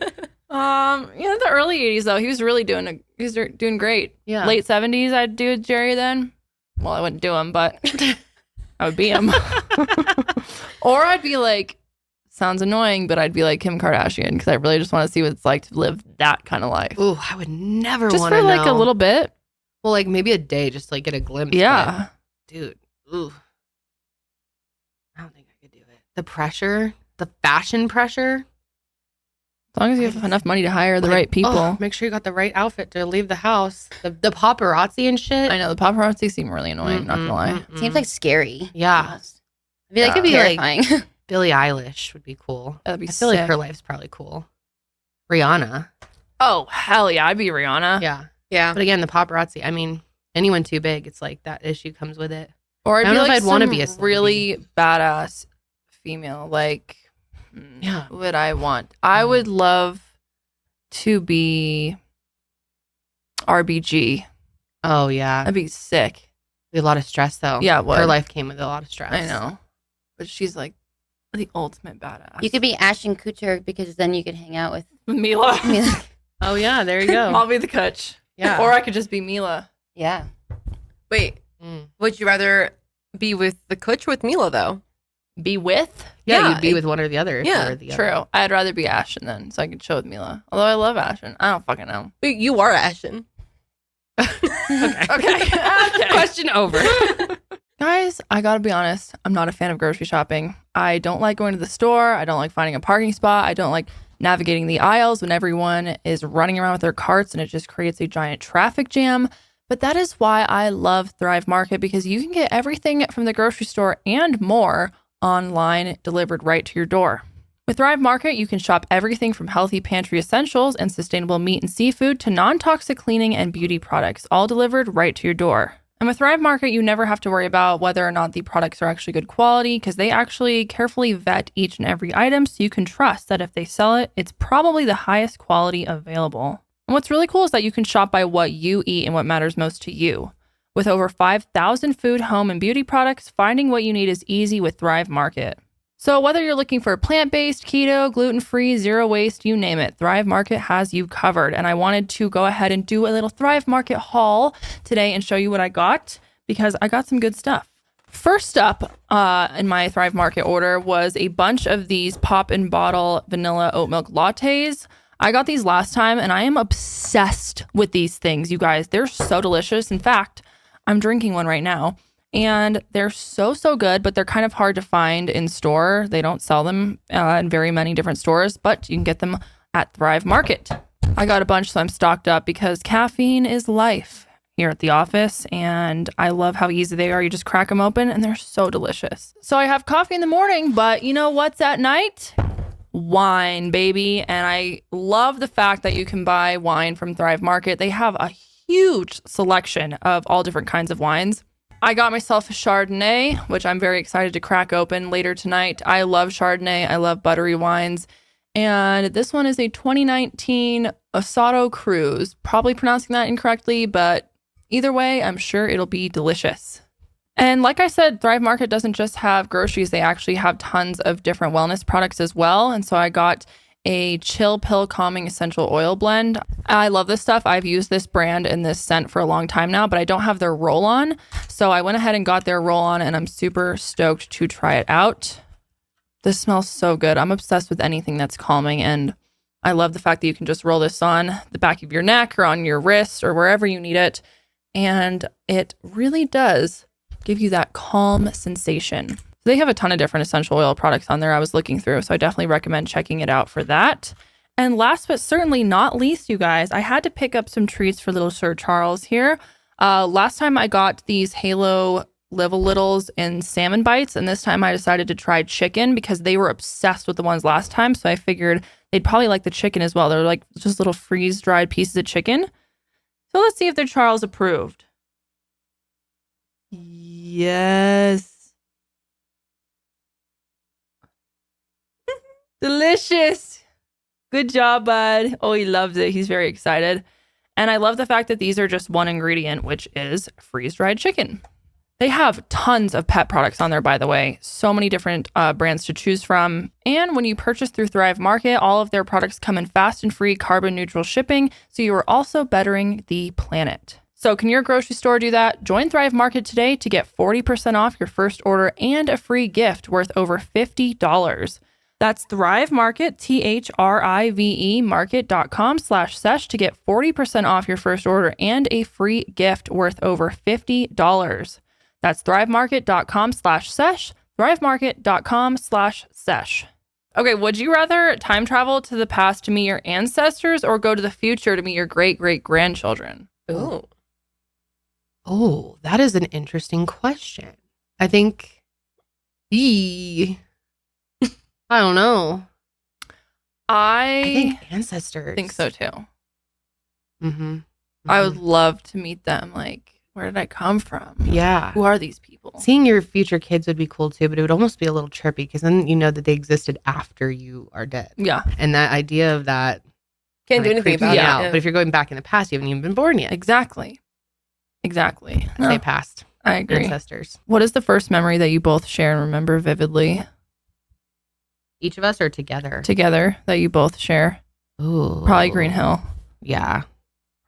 The early 80s though, he was really doing great. Yeah. Late 70s, I'd do Jerry then. Well, I wouldn't do him, but I would be him. Or I'd be like, sounds annoying, but I'd be like Kim Kardashian because I really just want to see what it's like to live that kind of life. Ooh, I would never Just want to for like know. a little bit. Well, like maybe a day, just to, like get a glimpse. Yeah. But, dude. Ooh. I don't think I could do it. The pressure, the fashion pressure. As long as you have enough money to hire the right people. Oh, make sure you got the right outfit to leave the house. The paparazzi and shit. I know the paparazzi seem really annoying, not gonna lie. Seems like scary. Yeah. Almost. I feel like It could be terrifying. like Billie Eilish would be cool. That'd be I feel like sick. her life's probably cool. Rihanna. Oh, hell yeah. I'd be Rihanna. Yeah. Yeah. But again, the paparazzi, I mean, anyone too big, it's like that issue comes with it. Or I'd I don't be know if like I'd wanna some be a celebrity. really badass female. Like, Yeah. what would I want? I would love to be RBG. Oh, yeah. That'd be sick. A lot of stress, though. Yeah, it would. Her life came with a lot of stress. I know. But she's like the ultimate badass. You could be Ashton Kutcher because then you could hang out with Mila. Oh, yeah. There you go. I'll be the Kutch. Yeah. Or I could just be Mila. yeah. Wait, would you rather be with the Kutch or with Mila, though? Be with? Yeah, Yeah, you'd be with one or the other. if yeah, you were the True. other. I'd rather be Ashton then, so I could chill with Mila. Although I love Ashton. I don't fucking know. Wait, you are Ashton. Okay. Question over. Guys, I gotta be honest. I'm not a fan of grocery shopping. I don't like going to the store. I don't like finding a parking spot. I don't like navigating the aisles when everyone is running around with their carts and it just creates a giant traffic jam. But that is why I love Thrive Market, because you can get everything from the grocery store and more online delivered right to your door. With Thrive Market, you can shop everything from healthy pantry essentials and sustainable meat and seafood to non-toxic cleaning and beauty products, all delivered right to your door. And with Thrive Market, you never have to worry about whether or not the products are actually good quality, because they actually carefully vet each and every item so you can trust that if they sell it, it's probably the highest quality available. And what's really cool is that you can shop by what you eat and what matters most to you. With over 5,000 food, home, and beauty products, finding what you need is easy with Thrive Market. So whether you're looking for plant-based, keto, gluten-free, zero waste, you name it, Thrive Market has you covered. And I wanted to go ahead and do a little Thrive Market haul today and show you what I got, because I got some good stuff. First up in my Thrive Market order was a bunch of these pop and bottle vanilla oat milk lattes. I got these last time and I am obsessed with these things, you guys. They're so delicious. In fact, I'm drinking one right now. And they're so good, but they're kind of hard to find in store. They don't sell them in very many different stores, but you can get them at Thrive Market. I got a bunch, so I'm stocked up because caffeine is life here at the office. And I love how easy they are. You just crack them open and they're so delicious. So I have coffee in the morning, but you know what's at night? Wine, baby. And I love the fact that you can buy wine from Thrive Market. They have a huge selection of all different kinds of wines. I got myself a Chardonnay, which I'm very excited to crack open later tonight. I love Chardonnay. I love buttery wines. And this one is a 2019 Asado Cruz. Probably pronouncing that incorrectly, but either way, I'm sure it'll be delicious. And like I said, Thrive Market doesn't just have groceries. They actually have tons of different wellness products as well. And so I got a Chill Pill Calming Essential Oil Blend. I love this stuff. I've used this brand and this scent for a long time now, but I don't have their roll-on. So I went ahead and got their roll-on and I'm super stoked to try it out. This smells so good. I'm obsessed with anything that's calming, and I love the fact that you can just roll this on the back of your neck or on your wrist or wherever you need it. And it really does give you that calm sensation. So they have a ton of different essential oil products on there I was looking through, so I definitely recommend checking it out for that. And last but certainly not least, you guys, I had to pick up some treats for little Sir Charles here. Last time I got these Halo Live a Littles in salmon bites, and this time I decided to try chicken because they were obsessed with the ones last time, so I figured they'd probably like the chicken as well. They're like just little freeze-dried pieces of chicken. So let's see if they're Charles approved. Yes. Delicious. Good job, bud. Oh, he loves it. He's very excited. And I love the fact that these are just one ingredient, which is freeze-dried chicken. They have tons of pet products on there, by the way. So many different brands to choose from. And when you purchase through Thrive Market, all of their products come in fast and free carbon neutral shipping. So you are also bettering the planet. So can your grocery store do that? Join Thrive Market today to get 40% off your first order and a free gift worth over $50. That's Thrive Market, THRIVE market.com/sesh to get 40% off your first order and a free gift worth over $50. That's thrivemarket.com/sesh, thrivemarket.com/sesh. Okay, would you rather time travel to the past to meet your ancestors or go to the future to meet your great-great-grandchildren? Ooh. Oh, that is an interesting question. I think, I don't know. I think ancestors. think so too. Mm-hmm. I would love to meet them. Like, where did I come from? Yeah. Who are these people? Seeing your future kids would be cool too, but it would almost be a little trippy because then you know that they existed after you are dead. Yeah. And that idea of that Can't do anything about it. it. Yeah. But if you're going back in the past, you haven't even been born yet. Exactly. Say past. I agree. Ancestors. What is the first memory that you both share and remember vividly? Each of us or together? Together that you both share? Ooh. Probably Green Hill. Yeah.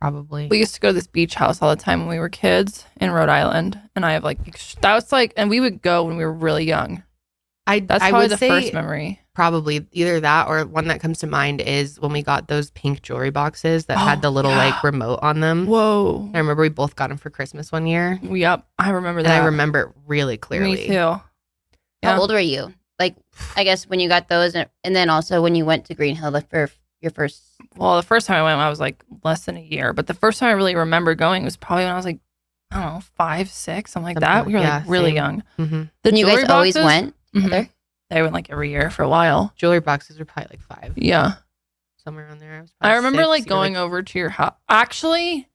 Probably. We used to go to this beach house all the time when we were kids in Rhode Island. And I have that was and we would go when we were really young. That's probably the first memory. Probably either that or one that comes to mind is when we got those pink jewelry boxes that had the little remote on them. Whoa. I remember we both got them for Christmas one year. Yep. I remember that. And I remember it really clearly. Me too. Yeah. How old were you? Like, I guess when you got those, and then also when you went to Green Hill for your first. Well, the first time I went, I was like less than a year. But the first time I really remember going was probably when I was like, I don't know, 5, 6, something like that. We were like really same. young. Mm-hmm. And you guys always went together? They went like every year for a while. Jewelry boxes were probably like 5. Yeah. Somewhere around there. I remember 6, like going over to your house. Actually,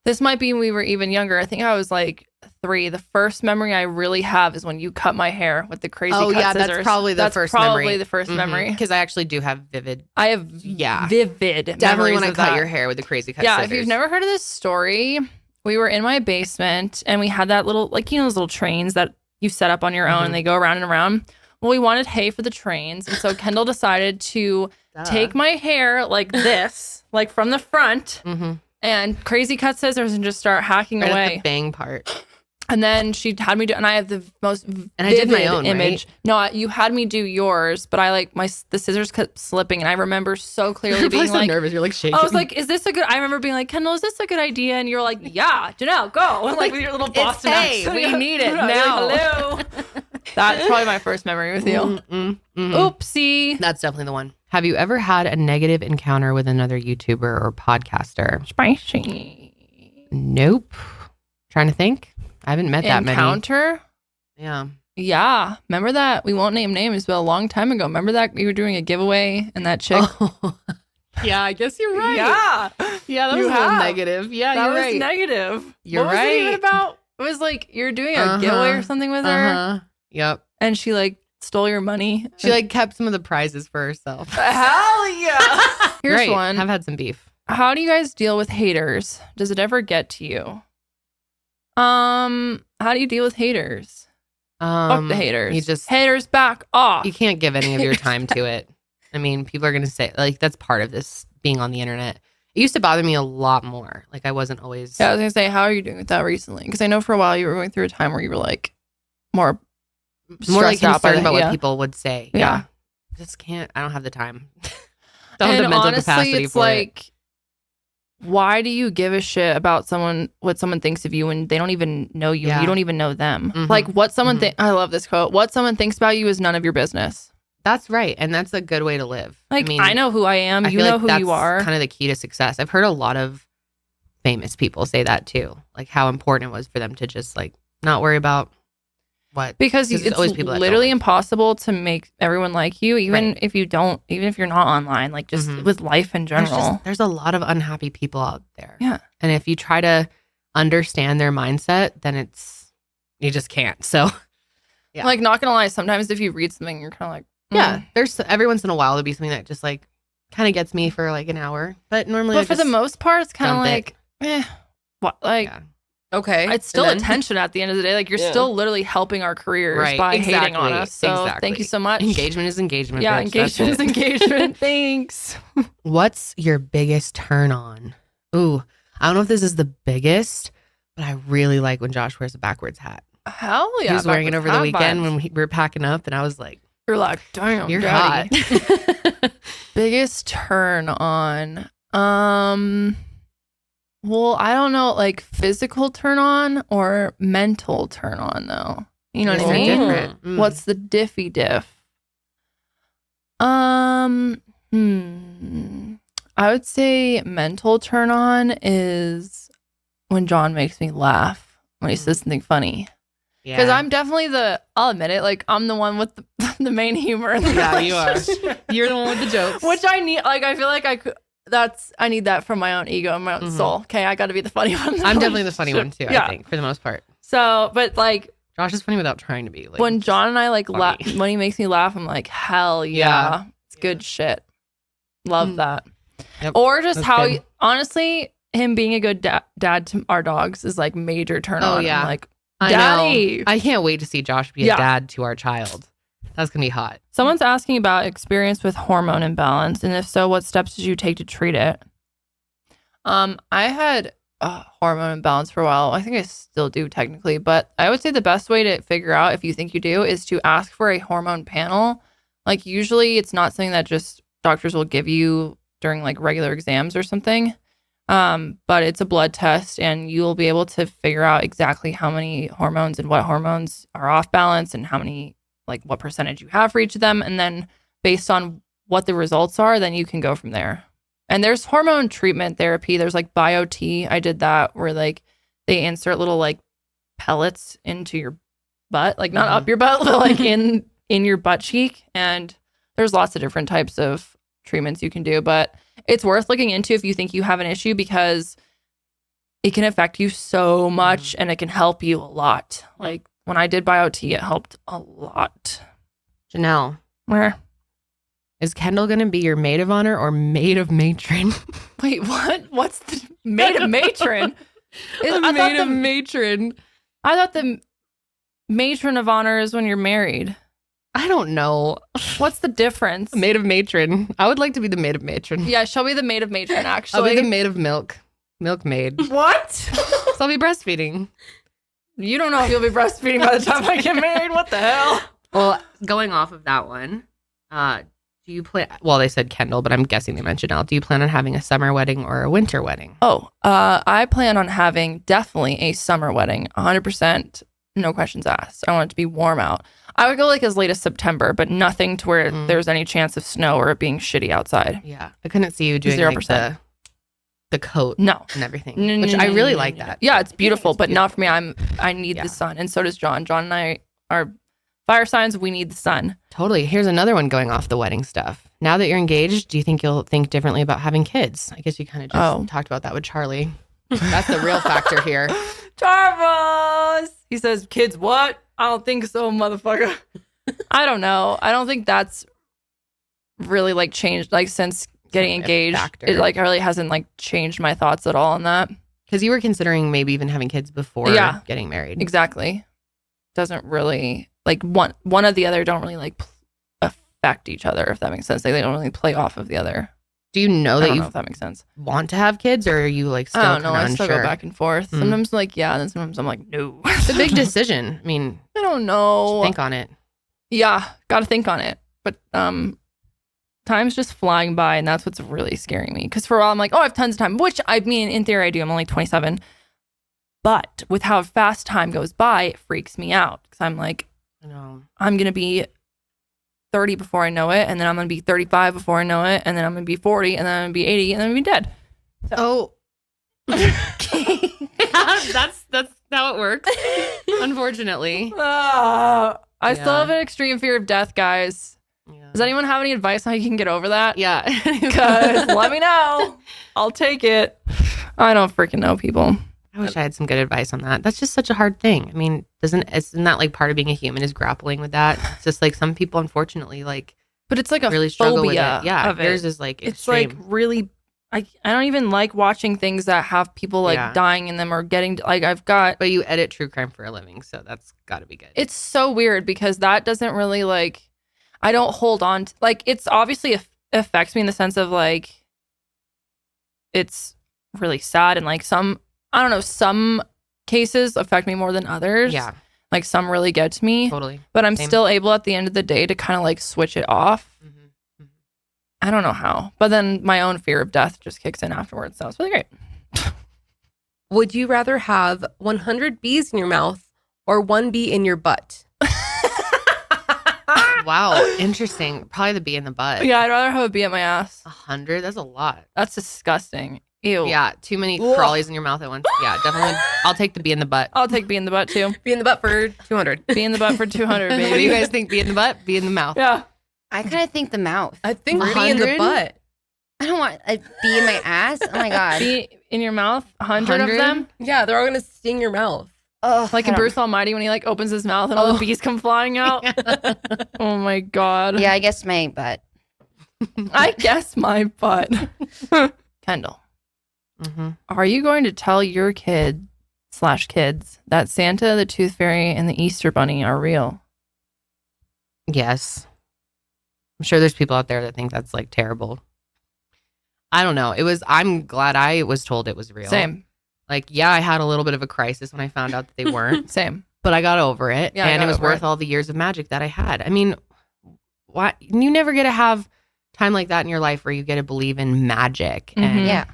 this might be when we were even younger. I think I was like 3. The first memory I really have is when you cut my hair with the crazy cut scissors. That's probably the first memory. Probably the first memory. Because I actually do have vivid. I have vivid Definitely when memories I of cut that. your hair with the crazy cut Yeah, scissors. if you've never heard of this story, we were in my basement and we had that little, those little trains that you set up on your own and they go around and around. Well, we wanted hay for the trains. And so Kendall decided to take my hair like this, like from the front and crazy cut scissors and just start hacking right away. at the bang part. And then she had me do, and I have the most vivid I did my own image. right? No, you had me do yours, but I the scissors kept slipping, and I remember so clearly You're being probably like, so nervous. You're like shaking. I was like, is this a good? I remember being like, Kendall, is this a good idea? And you're like, yeah, Janelle, go. And like with your little Boston accent. we need it Like, now. hello. That's probably my first memory with you. Oopsie. That's definitely the one. Have you ever had a negative encounter with another YouTuber or podcaster? Spicy. Nope. Trying to think. I haven't met that many. Encounter? Yeah. Yeah. Remember that? We won't name names, but a long time ago. Remember that we were doing a giveaway and that chick? Oh. Yeah, I guess you're right. Yeah. Yeah, that was a little negative. Yeah, That you're was right. negative. You're what was it even right. about? It was like you're doing a giveaway or something with her, Yep. and she stole your money. She kept some of the prizes for herself. Hell yeah! Here's Great. one. I've had some beef. How do you guys deal with haters? Does it ever get to you? How do you deal with haters? Fuck the haters. You just haters back off. you can't give any of your time to it. I mean, people are gonna say that's part of this being on the internet. It used to bother me a lot more. Like I wasn't always. Yeah, I was gonna say, how are you doing with that recently? Because I know for a while you were going through a time where you were more more like stressed out by concerned about that, what people would say. Yeah. Just can't. I don't have the time. Don't have And the mental honestly, capacity it's for like, it. why do you give a shit about what someone thinks of you when they don't even know you? Yeah. You don't even know them. Mhm. Like what someone Mhm. I love this quote. What someone thinks about you is none of your business. That's right, and that's a good way to live. Like I know who I am. I You feel know like who that's you are. kind of the key to success. I've heard a lot of famous people say that too, like how important it was for them to just like not worry about what, Because there's it's always people that literally don't like impossible to make everyone like you, even Right. if you don't, even if you're not online, like just Mhm. with life in general. There's a lot of unhappy people out there. Yeah. And if you try to understand their mindset, then you just can't. So yeah. Like, not gonna lie, sometimes if you read something, you're kind of like, yeah, there's every once in a while there'll be something that just like kind of gets me for like an hour. But normally But for the most part, it's kind of dump it. like, what? Like, yeah. Okay. it's still And then- attention at the end of the day. Like, you're Yeah. still literally helping our careers Right. by hating on Exactly. us. So thank you so much. Engagement is engagement. Yeah, bitch. That's engagement is it. engagement. Thanks. What's your biggest turn on? Ooh, I don't know if this is the biggest, but I really like when Josh wears a backwards hat. Hell yeah. He was wearing it over backwards the hat weekend vibes. when we were packing up, and I was like, You're like, damn, "You're daddy." hot." Biggest turn on. Well, I don't know, like physical turn on or mental turn on though. You know what I They're mean? different. Mm. What's the diffy diff? I would say mental turn on is when John makes me laugh when he says something funny. Because Yeah. I'm definitely I'll admit it, like I'm the one with the main humor in the Yeah, you are. relationship. You're the one with the jokes. Which I need, like I feel like I need that from my own ego and my own Mhm. soul. Okay, I got to be the funny one. in the I'm definitely the funny one relationship. too. Yeah. I think for the most part, So, but like Josh is funny without trying to be. Like, when John and I like funny. when he makes me laugh, I'm like, hell yeah, Yeah. it's good shit. Love that. Yep. Or just That's how good. honestly, him being a good dad to our dogs is like major turn Oh, on. yeah. I'm like, I Daddy. know. I can't wait to see Josh be a Yeah. dad to our child. That's gonna be hot. Someone's asking about experience with hormone imbalance, and if so, what steps did you take to treat it? I had hormone imbalance for a while. I think I still do technically, but I would say the best way to figure out if you think you do is to ask for a hormone panel. Like usually, it's not something that just doctors will give you during like regular exams or something. But it's a blood test, and you'll be able to figure out exactly how many hormones and what hormones are off balance and how many, like what percentage you have for each of them. And then based on what the results are, then you can go from there. And there's hormone treatment therapy. There's like BioT. I did that where like they insert little like pellets into your butt, like not up your butt, but like in your butt cheek. And there's lots of different types of treatments you can do, but it's worth looking into if you think you have an issue because it can affect you so much and it can help you a lot. Like when I did BioT, it helped a lot. Janelle, Where? is Kendall gonna be your maid of honor or maid of matron? Wait, what? What's the maid of matron? Matron. I thought the matron of honor is when you're married. I don't know. What's the difference? Maid of matron. I would like to be the maid of matron. Yeah, she'll be the maid of matron, I'll actually. be the maid of milkmaid. What? So I'll be breastfeeding. You don't know if you'll be breastfeeding by the time I get married. What the hell? Well, going off of that one, do you plan? Well, they said Kendall, but I'm guessing they mentioned Janelle. Do you plan on having a summer wedding or a winter wedding? Oh, I plan on having definitely a summer wedding. 100%. No questions asked. I want it to be warm out. I would go like as late as September, but nothing to where there's any chance of snow or it being shitty outside. Yeah, I couldn't see you doing 0%. like the coat No. and everything, No, which no, I no, really no, like no. that. Yeah, it's beautiful, It's but not for me. I need Yeah. the sun, and so does John. John and I are fire signs. We need the sun. Totally. Here's another one going off the wedding stuff. Now that you're engaged, do you think you'll think differently about having kids? I guess you kind of just talked about that with Charlie. That's the real factor here. Jarvis! He says, kids, what? I don't think so, motherfucker. I don't know. I don't think that's really like changed, like since getting Not a engaged. factor. It like really hasn't like changed my thoughts at all on that. Because you were considering maybe even having kids before Yeah. getting married. Exactly. Doesn't really, like one or the other don't really like affect each other, if that makes sense. Like, they don't really play off of the other. Do you know I that don't you know if that makes sense. want to have kids, or are you like still I don't know. kind I of still unsure? go back and forth. Mm. Sometimes like, yeah, and then sometimes I'm like, no. It's a big decision. I mean, I don't know. think on it. Yeah, got to think on it. But time's just flying by, and that's what's really scaring me. Because for a while, I'm like, oh, I have tons of time, which I mean, in theory, I do. I'm only 27. But with how fast time goes by, it freaks me out. Because I'm like, I'm going to be 30 before I know it, and then I'm going to be 35 before I know it, and then I'm going to be 40, and then I'm going to be 80, and then I'm going to be dead. So. That's how it works. Unfortunately. I still have an extreme fear of death, guys. Yeah. Does anyone have any advice on how you can get over that? Yeah. Because let me know. I'll take it. I don't freaking know, people. I wish I had some good advice on that. That's just such a hard thing. I mean, isn't that like part of being a human is grappling with that? It's just like some people, unfortunately, like. But it's like a really struggle with it. Yeah, yours is like extreme. It's like really. I don't even like watching things that have people like dying in them or getting like But you edit true crime for a living, so that's got to be good. It's so weird because that doesn't really like. I don't hold on to, like, it's obviously affects me in the sense of like it's really sad and like some cases affect me more than others. Yeah. Like some really get to me. Totally. But I'm still able at the end of the day to kind of like switch it off. Mm-hmm. Mm-hmm. I don't know how. But then my own fear of death just kicks in afterwards. So it's really great. Would you rather have 100 bees in your mouth or 1 bee in your butt? Wow, interesting. Probably the bee in the butt. Yeah, I'd rather have a bee at my ass. 100? That's a lot. That's disgusting. Ew. Yeah, too many crawlies in your mouth at once. Yeah, definitely. I'll take the bee in the butt. I'll take bee in the butt too. Bee in the butt for 200. Bee in the butt for 200, baby. What do you guys think? Bee in the butt? Bee in the mouth? Yeah. I kind of think the mouth. I think bee in the butt. I don't want a bee in my ass. Oh my God. Bee in your mouth? 100 of them? Yeah, they're all going to sting your mouth. Oh, like in Bruce Almighty when he like opens his mouth and all the bees come flying out. Oh my God. Yeah, I guess my butt. I guess my butt. Kendall, are you going to tell your kids that Santa, the Tooth Fairy, and the Easter Bunny are real? Yes. I'm sure there's people out there that think that's like terrible. I don't know. I'm glad I was told it was real. Same. Like, yeah, I had a little bit of a crisis when I found out that they weren't. Same. But I got over it. Yeah, and it was worth all the years of magic that I had. I mean, why you never get to have time like that in your life where you get to believe in magic and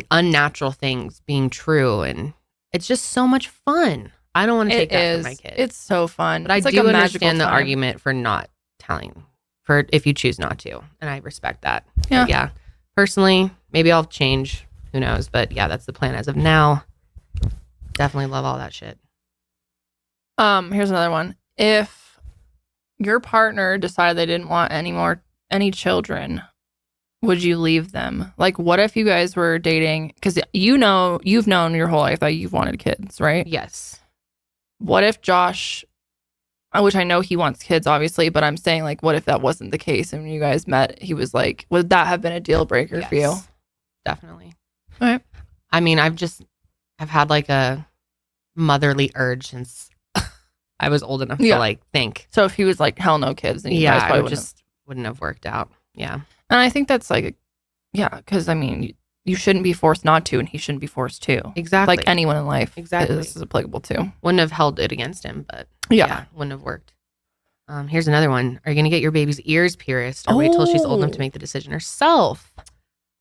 unnatural things being true. And it's just so much fun. I don't want to take that from my kids. It's so fun. But I do understand the argument for not telling, for if you choose not to. And I respect that. Yeah. But yeah. Personally, maybe I'll change. Who knows? But yeah, that's the plan as of now. Definitely love all that shit. Here's another one. If your partner decided they didn't want any children, would you leave them? Like, what if you guys were dating? Because you've known your whole life that you've wanted kids, right? Yes. What if Josh, which I know he wants kids, obviously, but I'm saying, like, what if that wasn't the case? And when you guys met, he was like, would that have been a deal breaker for you? Definitely. All right. I mean, I've had like a motherly urge since I was old enough to like think. So if he was like, hell no kids, then you guys probably wouldn't have worked out. Yeah. And I think that's like, because I mean, you shouldn't be forced not to, and he shouldn't be forced to. Exactly. Like anyone in life. Exactly. This is applicable to. Wouldn't have held it against him, but wouldn't have worked. Here's another one. Are you going to get your baby's ears pierced or wait till she's old enough to make the decision herself?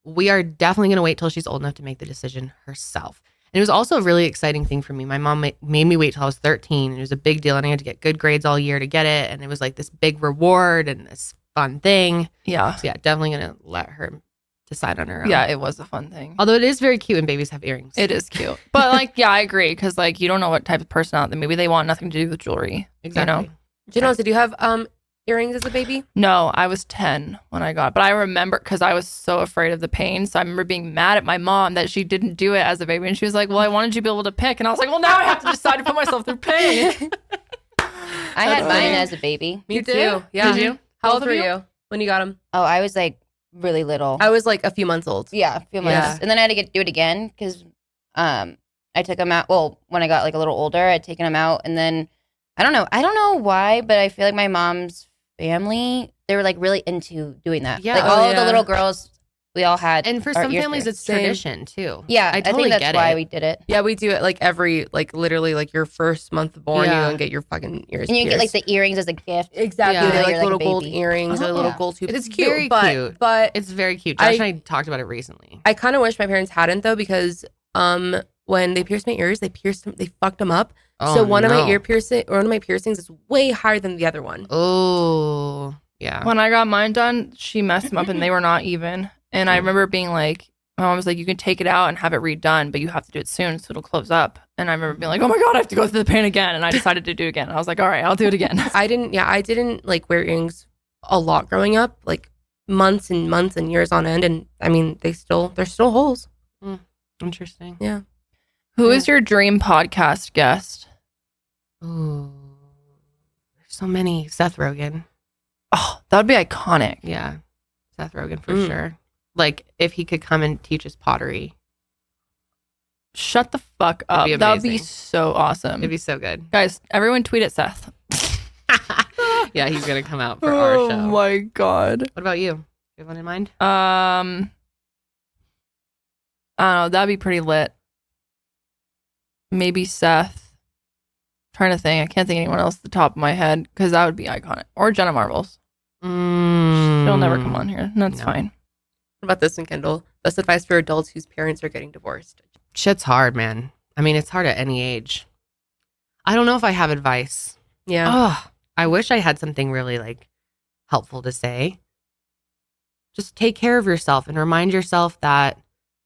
We are definitely going to wait till she's old enough to make the decision herself. And it was also a really exciting thing for me. My mom made me wait till I was 13. And it was a big deal. And I had to get good grades all year to get it. And it was like this big reward and this fun thing. Yeah. So yeah, definitely going to let her decide on her own. Yeah, it was a fun thing. Although it is very cute when babies have earrings. It is cute. But like, yeah, I agree. Because like, you don't know what type of personality. Maybe they want nothing to do with jewelry. Exactly. You know? Janelle, did you have earrings as a baby? No, I was 10 when I got, but I remember because I was so afraid of the pain. So I remember being mad at my mom that she didn't do it as a baby. And she was like, well, I wanted you to be able to pick. And I was like, well, now I have to decide to put myself through pain. I had mine as a baby. Me too. Yeah. Did you? How old were you when you got them? Oh, I was like really little. I was like a few months old. Yeah, a few months. Yeah. And then I had to do it again because I took them out. Well, when I got like a little older, I'd taken them out. And then I don't know why, but I feel like my mom's family, they were like really into doing that. Yeah. Like all of the little girls, we all had. And for our some ears families, pierced. it's tradition too. Yeah, I totally think that's get why it. we did it. Yeah, we do it like literally like your first month born, you go and get your fucking ears And you pierced. get like the earrings as a gift. Exactly. Yeah. They're like You're like little a gold baby. earrings or little gold tubes. It's It's cute, very but, cute. But It's very cute. Josh and I talked about it recently. I kind of wish my parents hadn't though, because when they pierced my ears, they fucked them up. So one of my piercings is way higher than the other one. Oh, yeah. When I got mine done, she messed them up and they were not even. And I remember being like, my mom was like, you can take it out and have it redone, but you have to do it soon so it'll close up. And I remember being like, oh my God, I have to go through the pain again. And I decided to do it again. And I was like, all right, I'll do it again. I didn't like wear earrings a lot growing up, like months and months and years on end. And I mean, they're still holes. Interesting. Yeah. Who is your dream podcast guest? Ooh, there's so many. Seth Rogen. Oh, that would be iconic. Yeah, Seth Rogen for sure. Like if he could come and teach us pottery. Shut the fuck up. It'd be That would be amazing. so awesome. It'd be so good. Guys, everyone tweet at Seth. Yeah, he's gonna come out for our show. Oh my God. What about you? You have one in mind? I don't know. That'd be pretty lit. Maybe Seth. Trying to think. I can't think of anyone else at the top of my head because that would be iconic. Or Jenna Marbles. She'll never come on here. That's fine. What about this one, Kendall? Best advice for adults whose parents are getting divorced. Shit's hard, man. I mean, it's hard at any age. I don't know if I have advice. Yeah. Oh, I wish I had something really like helpful to say. Just take care of yourself and remind yourself that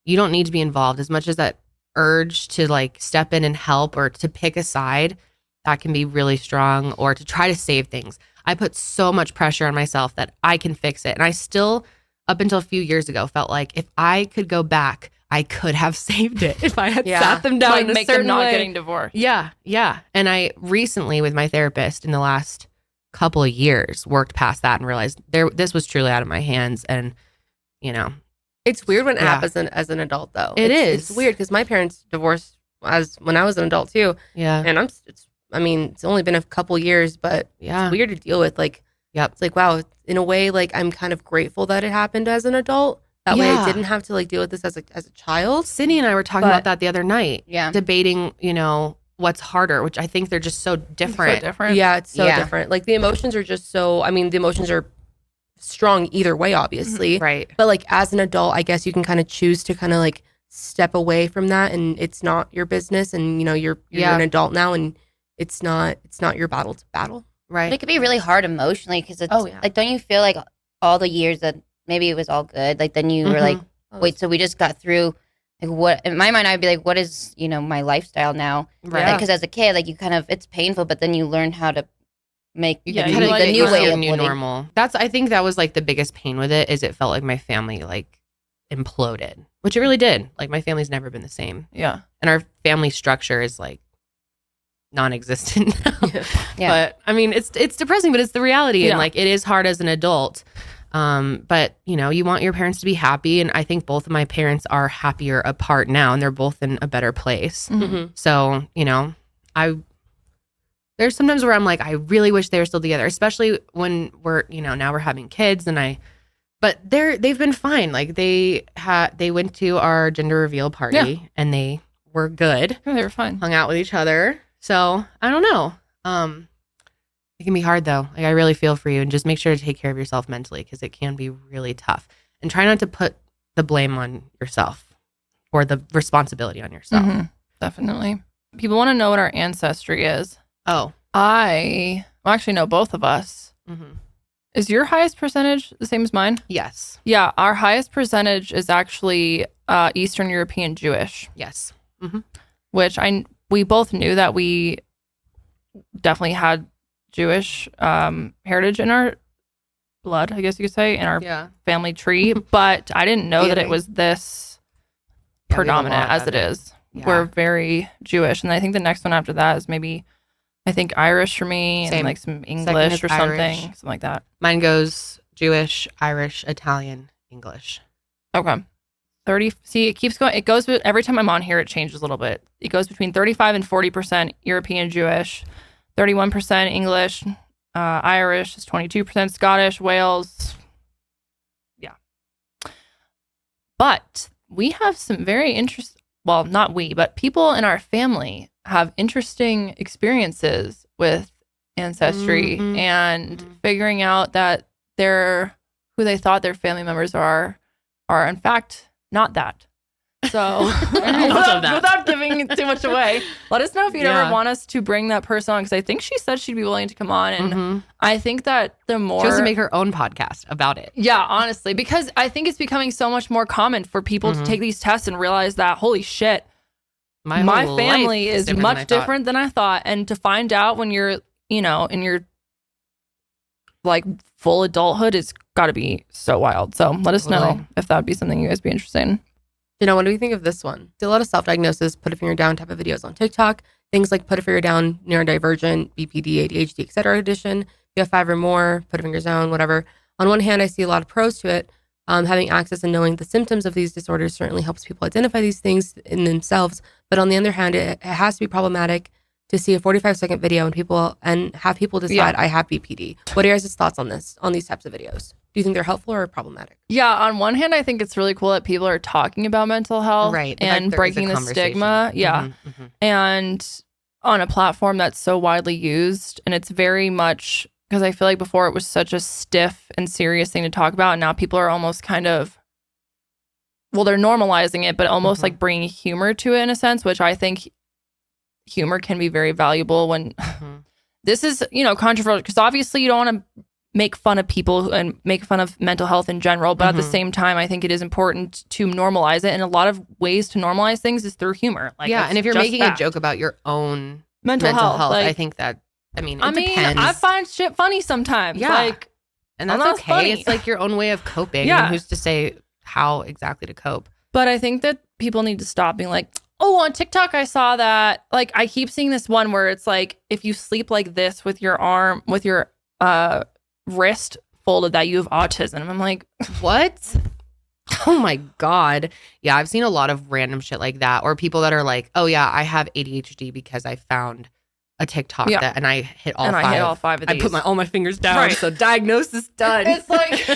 you don't need to be involved. As much as that urge to like step in and help or to pick a side, that can be really strong, or to try to save things. I put so much pressure on myself that I can fix it. And I still, up until a few years ago, felt like if I could go back, I could have saved it if I had sat them down Like in a make them certain not way. getting divorced. Yeah, yeah. And I recently, with my therapist in the last couple of years, worked past that and realized this was truly out of my hands. And, you know, It's weird when it Yeah. happens as an adult, though. It's It's weird because my parents divorced when I was an adult too, yeah, and it's only been a couple years, but yeah. it's weird to deal with. Like, Yep. it's like, wow, in a way, like I'm kind of grateful that it happened as an adult. That way, I Yeah. didn't have to like deal with this as a child. Sydney and I were talking But- about that the other night, Yeah. debating, what's harder, which I think they're just so different. So different. Yeah, it's so Yeah. different. Like the emotions are just so. I mean, the emotions are strong either way, obviously. Right. But like as an adult, I guess you can kind of choose to kind of like step away from that, and it's not your business, and you're Yeah. an adult now, and it's not your battle to battle. But Right. it could be really hard emotionally because it's Oh, yeah. like, don't you feel like all the years that maybe it was all good, like then you were like, wait, so we just got through. Like what? In my mind, I'd be like, what is my lifestyle now? Right. Because as a kid, like you kind of, it's painful, but then you learn how to make Yeah, the, you new, like the new it way a of new living. normal. I think that was like the biggest pain with it, is it felt like my family like imploded, which it really did. Like my family's never been the same, Yeah. and our family structure is like non-existent now. Yeah. But I mean, it's depressing, but it's the reality, Yeah. and like it is hard as an adult. But you want your parents to be happy, and I think both of my parents are happier apart now, and they're both in a better place. Mm-hmm. So there's sometimes where I'm like, I really wish they were still together, especially when we're now we're having kids, but they've been fine. Like they went to our gender reveal party and they were good, Yeah, they were fine. hung out with each other. So I don't know. It can be hard though. Like I really feel for you, and just make sure to take care of yourself mentally, because it can be really tough. And try not to put the blame on yourself or the responsibility on yourself. Mhm. Definitely. People want to know what our ancestry is. Oh. Actually, no, both of us. Mm-hmm. Is your highest percentage the same as mine? Yes. Yeah, our highest percentage is actually Eastern European Jewish, Yes. which we both knew that we definitely had Jewish heritage in our blood, I guess you could say, in our Yeah. family tree, but I didn't know that it Really? was this Yeah, we have a predominant lot as of it it. is. Yeah. We're very Jewish, and I think the next one after that is maybe, I think Irish for me, Same. and like some is English or something, Irish. something like that. Mine goes Jewish, Irish, Italian, English. Okay. 30. See, it keeps going. It goes with every time I'm on here, it changes a little bit. It goes between 35 and 40% European Jewish, 31% English, Irish is 22%, Scottish, Wales. Yeah. But we have some very interesting, well, not we, but people in our family have interesting experiences with ancestry and figuring out that they're who they thought their family members are in fact not that. So without giving too much away, let us know if you'd ever want us to bring that person on, because I think she said she'd be willing to come on, and I think that the more she wants to make her own podcast about it. Yeah, honestly, because I think it's becoming so much more common for people to take these tests and realize that, holy shit, my family is much different than I thought. And to find out when you're, in your like full adulthood, it's got to be so wild. So let us know if that would be something you guys be interested in. What do you think of this one? See a lot of self-diagnosis, put a finger down type of videos on TikTok. Things like put a finger down, neurodivergent, BPD, ADHD, etc. edition. You have 5 or more, put a finger down, whatever. On one hand, I see a lot of pros to it. Having access and knowing the symptoms of these disorders certainly helps people identify these things in themselves. But on the other hand, it has to be problematic to see a 45-second video and have people decide I have BPD. What are your guys' thoughts on these types of videos? Do you think they're helpful or problematic? Yeah, on one hand, I think it's really cool that people are talking about mental health and breaking the stigma. Yeah. And on a platform that's so widely used. And it's very much, because I feel like before it was such a stiff and serious thing to talk about. And now people are almost kind of, well, they're normalizing it, but almost like bringing humor to it in a sense, which I think humor can be very valuable when this is, controversial, because obviously you don't want to make fun of people and make fun of mental health in general. But at the same time, I think it is important to normalize it. And a lot of ways to normalize things is through humor. Like, and if you're making a joke about your own mental health, like, I think that, it depends. I find shit funny sometimes. Yeah. And that's okay. Funny. It's like your own way of coping. Yeah. And who's to say how exactly to cope? But I think that people need to stop being like, oh, on TikTok, I saw that. Like, I keep seeing this one where it's like, if you sleep like this with your arm, with your wrist folded, that you have autism. And I'm like, what? Oh my God. Yeah, I've seen a lot of random shit like that. Or people that are like, oh yeah, I have ADHD because I found a TikTok that, and I hit all 5. I hit all 5 of these. I put all my fingers down. So diagnosis done. It's like,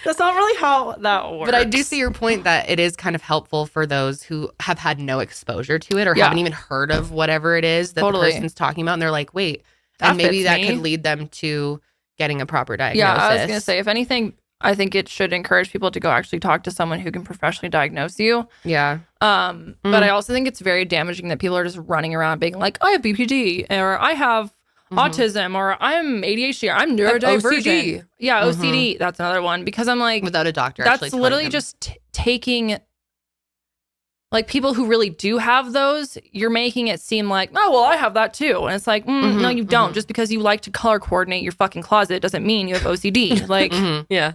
that's not really how that works. But I do see your point that it is kind of helpful for those who have had no exposure to it or haven't even heard of whatever it is that the person's talking about. And they're like, wait, and maybe that could lead them to getting a proper diagnosis. Yeah, I was going to say, if anything, I think it should encourage people to go actually talk to someone who can professionally diagnose you. Yeah. But I also think it's very damaging that people are just running around being like, I have BPD, or I have autism, or I'm ADHD, or I'm neurodivergent. OCD. Yeah, OCD. That's another one. Because I'm like, without a doctor, that's literally just taking, like, people who really do have those, you're making it seem like, oh, well, I have that too. And it's like, no, you don't. Just because you like to color coordinate your fucking closet doesn't mean you have OCD. Like, yeah.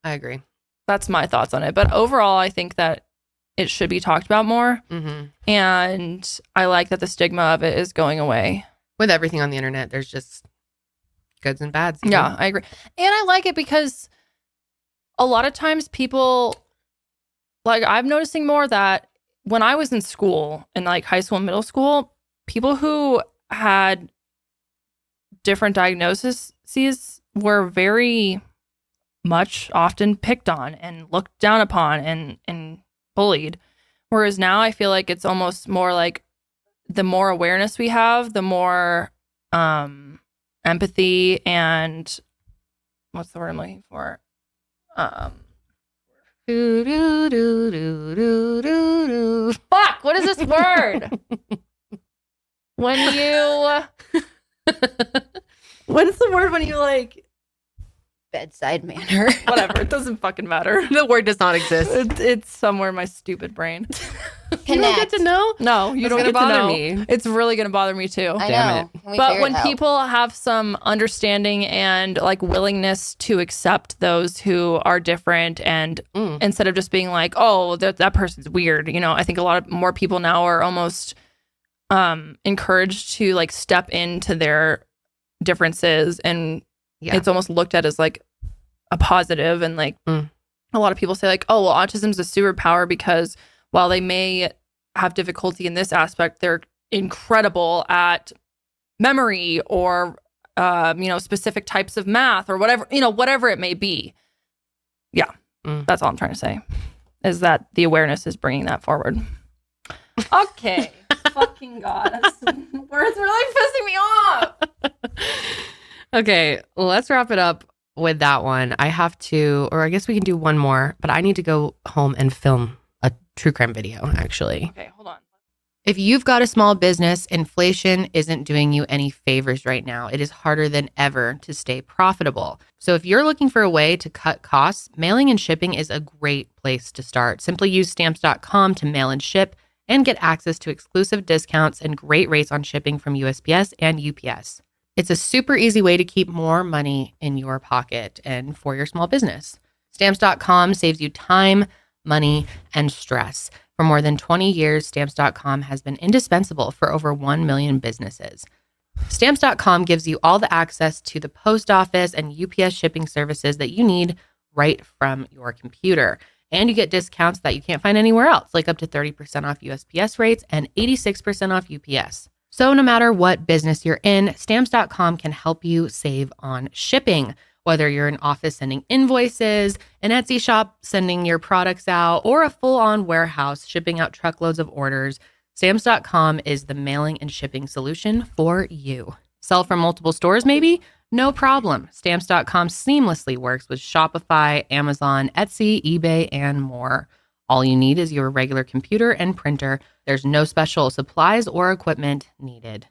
I agree. That's my thoughts on it. But overall, I think that it should be talked about more. And I like that the stigma of it is going away. With everything on the internet, there's just goods and bads. Yeah, I agree. And I like it because a lot of times people, like, I'm noticing more that when I was in school, in like high school and middle school, people who had different diagnoses were very much often picked on and looked down upon and bullied. Whereas now I feel like it's almost more like the more awareness we have, the more empathy and what's the word I'm looking for? Fuck, what is this word? When you what's the word when you like bedside manner? Whatever, it doesn't fucking matter. The word does not exist. It's somewhere in my stupid brain. You don't get to know? No, you don't get to know. Me. It's really going to bother me too. I Damn know. But when people have some understanding and like willingness to accept those who are different, and instead of just being like, oh, that person's weird, I think a lot of more people now are almost encouraged to like step into their differences, and it's almost looked at as like a positive. And like a lot of people say like, oh, well, autism's a superpower because while they may have difficulty in this aspect, they're incredible at memory or, specific types of math or whatever, whatever it may be. Yeah. That's all I'm trying to say, is that the awareness is bringing that forward. Okay. Fucking God. Words really pissing me off. Okay, let's wrap it up with that one. I have to, or I guess we can do one more, but I need to go home and film a true crime video, actually. Okay, hold on. If you've got a small business, inflation isn't doing you any favors right now. It is harder than ever to stay profitable. So if you're looking for a way to cut costs, mailing and shipping is a great place to start. Simply use stamps.com to mail and ship and get access to exclusive discounts and great rates on shipping from USPS and UPS. It's a super easy way to keep more money in your pocket and for your small business. Stamps.com saves you time, money, and stress. For more than 20 years, Stamps.com has been indispensable for over 1 million businesses. Stamps.com gives you all the access to the post office and UPS shipping services that you need right from your computer. And you get discounts that you can't find anywhere else, like up to 30% off USPS rates and 86% off UPS. So no matter what business you're in, Stamps.com can help you save on shipping. Whether you're an office sending invoices, an Etsy shop sending your products out, or a full-on warehouse shipping out truckloads of orders, Stamps.com is the mailing and shipping solution for you. Sell from multiple stores maybe? No problem. Stamps.com seamlessly works with Shopify, Amazon, Etsy, eBay, and more. All you need is your regular computer and printer. There's no special supplies or equipment needed.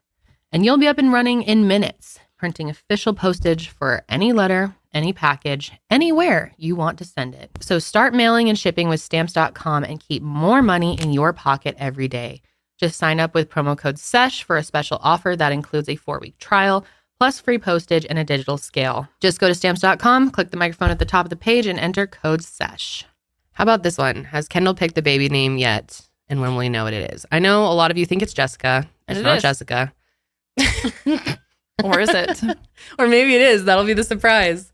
And you'll be up and running in minutes, printing official postage for any letter, any package, anywhere you want to send it. So start mailing and shipping with Stamps.com and keep more money in your pocket every day. Just sign up with promo code SESH for a special offer that includes a 4-week trial, plus free postage and a digital scale. Just go to Stamps.com, click the microphone at the top of the page, and enter code SESH. How about this one? Has Kendall picked the baby name yet? And when will we know what it is? I know a lot of you think it's Jessica. It's not Jessica. Or is it? Or maybe it is. That'll be the surprise.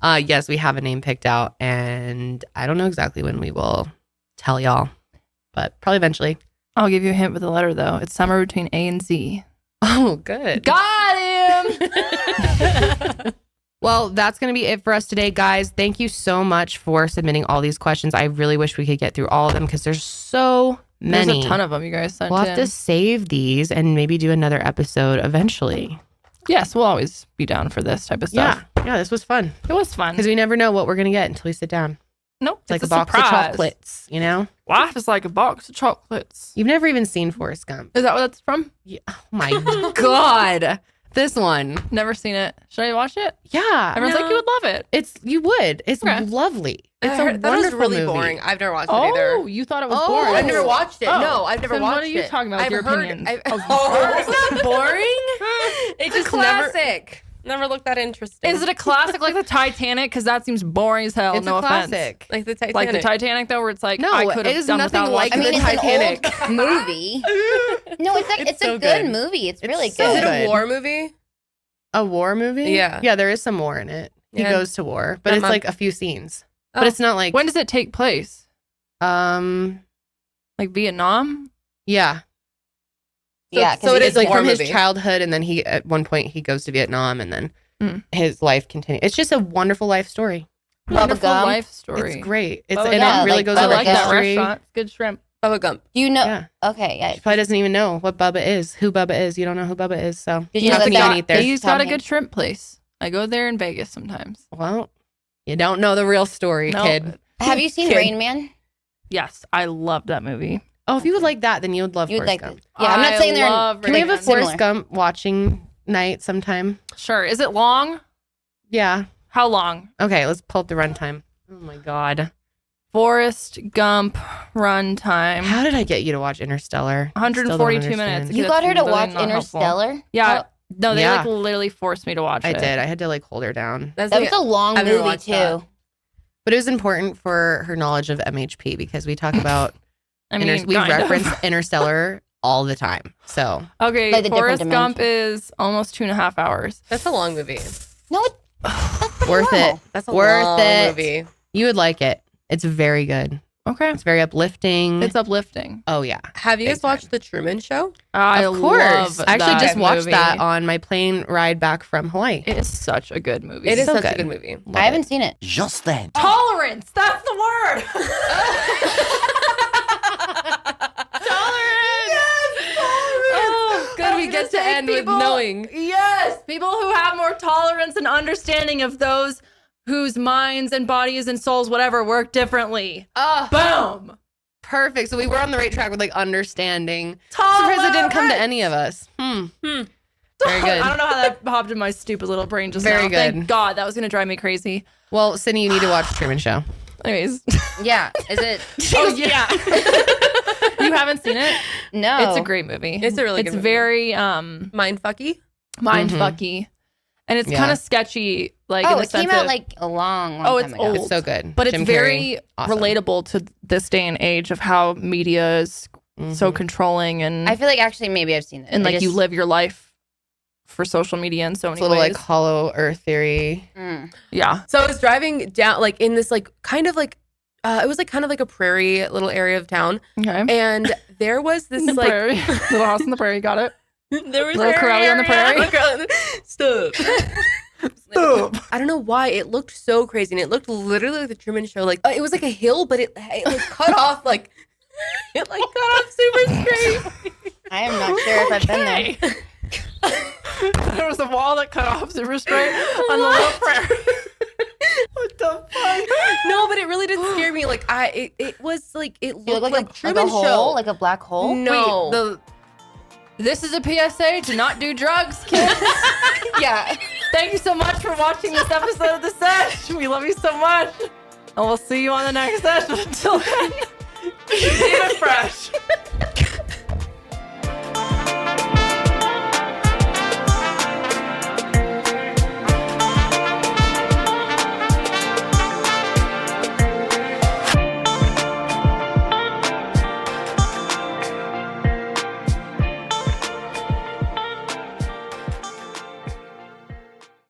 Yes, we have a name picked out, and I don't know exactly when we will tell y'all, but probably eventually. I'll give you a hint with the letter, though. It's somewhere between A and Z. Oh, good. Got him! Well, that's going to be it for us today, guys. Thank you so much for submitting all these questions. I really wish we could get through all of them because there's so many. There's a ton of them you guys sent We'll in. have to save these and maybe do another episode eventually. Yes, we'll always be down for this type of stuff. Yeah, this was fun. It was fun. Because we never know what we're going to get until we sit down. Nope. It's like a box of chocolates, you know? Life is like a box of chocolates. You've never even seen Forrest Gump. Is that what that's from? Yeah. Oh my God. This one. Never seen it. Should I watch it? Yeah. Everyone's like, you would love it. You would. It's Okay. lovely. It's I a heard that was wonderful really movie. boring. I've never watched it Oh, either. you thought it was Oh. boring. I've never watched it. Oh. No, I've never Then watched it. what are you talking about with your opinions? It's not boring. It's a just classic. Never looked that interesting. Is it a classic like the Titanic? Because that seems boring as hell. It's no a offense. classic. like the Titanic? Like the Titanic, though, where it's like, No, I could it have is done nothing without like watching I mean, the it's Titanic. an old movie. No, it's so a good good. movie. It's really so Is good. it a good. war movie? A war movie? Yeah. Yeah, there is some war in it. He Yeah. goes to war, but That it's month. like a few scenes. Oh. But it's not like When does it take place? um Like Vietnam? yeah. Yeah, So it it's is like war from his movie. childhood, and then he at one point he goes to Vietnam, and then Mm. his life continues. It's just a wonderful life story. Wonderful Gump. life story. It's great. It's Bubba and Gump. it really Yeah, goes like I over like that history. restaurant. It's good shrimp. Bubba Gump. Do you know? Yeah. Okay, yeah. She probably doesn't even know what Bubba is. Who Bubba is? You don't know who Bubba is, so Did you not know to that go that- and eat there. He's Tom got a Hanks. good shrimp place. I go there in Vegas sometimes. Well, you don't know the real story, No. kid. Have you seen Kid. Rain Man? Yes, I love that movie. Oh, if you would like that, then you would love You would Forrest like Gump. it. Yeah, I'm not saying they're. love Can we have a Rain Man. Forrest Similar. Gump watching night sometime? Sure. Is it long? Yeah. How long? Okay, let's pull up the runtime. Oh my God. Forrest Gump runtime. How did I get you to watch Interstellar? I still don't 142 understand. minutes. You That's got her to literally watch not helpful. Interstellar? Yeah. No, they Yeah. like literally forced me to watch I it. did. I had to like hold her down. That's That like, was a long I've never movie watched that. too. But it was important for her knowledge of MHP because we talk about, I mean, we kind of. reference Interstellar all the time. So Okay, Like the different Forrest Gump dimensions. is almost 2.5 hours. that's a long movie. No, that's pretty worth normal. it. That's a Worth long it. movie. You would like it. It's very good. Okay. It's very uplifting. It's uplifting. Oh yeah. Have you Big guys watched The Truman Show? Of course. love I actually that just watched movie. that on my plane ride back from Hawaii. It is such a good movie. It is so such good. a good movie. Love I haven't it. seen it. Just then. Tolerance. That's the word. Oh, good. We get to end with knowing. Yes, people who have more tolerance and understanding of those whose minds and bodies and souls, whatever, work differently. Oh, Boom. perfect. So we were on the right track with like understanding. Tolerance. Surprised it didn't come to any of us. Very good. I don't know how that popped in my stupid little brain just Very now. good. Thank God, that was going to drive me crazy. Well, Sydney, you need to watch Truman Show. Anyways. Yeah. Is it? Oh, yeah. You haven't seen it? No. It's a great movie. It's a really good It's movie. very Mindfucky. mind-fucky. And it's Yeah. kind of sketchy. Like, Oh, in the it came sense out of, like a long Oh, time it's ago. old. It's so good. but it's Jim very Carrey, awesome. relatable to this day and age of how media is so controlling and I feel like actually maybe I've seen it. and I like you just- live your life for social media in so It's many a little ways. like hollow earth theory. Yeah. So I was driving down, like in this, like kind of like, it was like kind of like a prairie little area of town, Okay. and there was this The like prairie. Little house on the prairie. Got it. there was Little Karelly on the prairie. Stop. I don't know why it looked so crazy, and it looked literally like the Truman Show. Like it was like a hill, but it was cut off like it like cut off super straight. I am not sure if I've been there. There was a wall that cut off super straight on the little prairie. What the fuck? No, but it really did scare me. Like it was like it You looked look like like Truman a hole, Show. like a black hole. No, This is a PSA to not do drugs, kids. Yeah. Thank you so much for watching this episode of The Sesh. We love you so much. And we'll see you on the next session. Until then.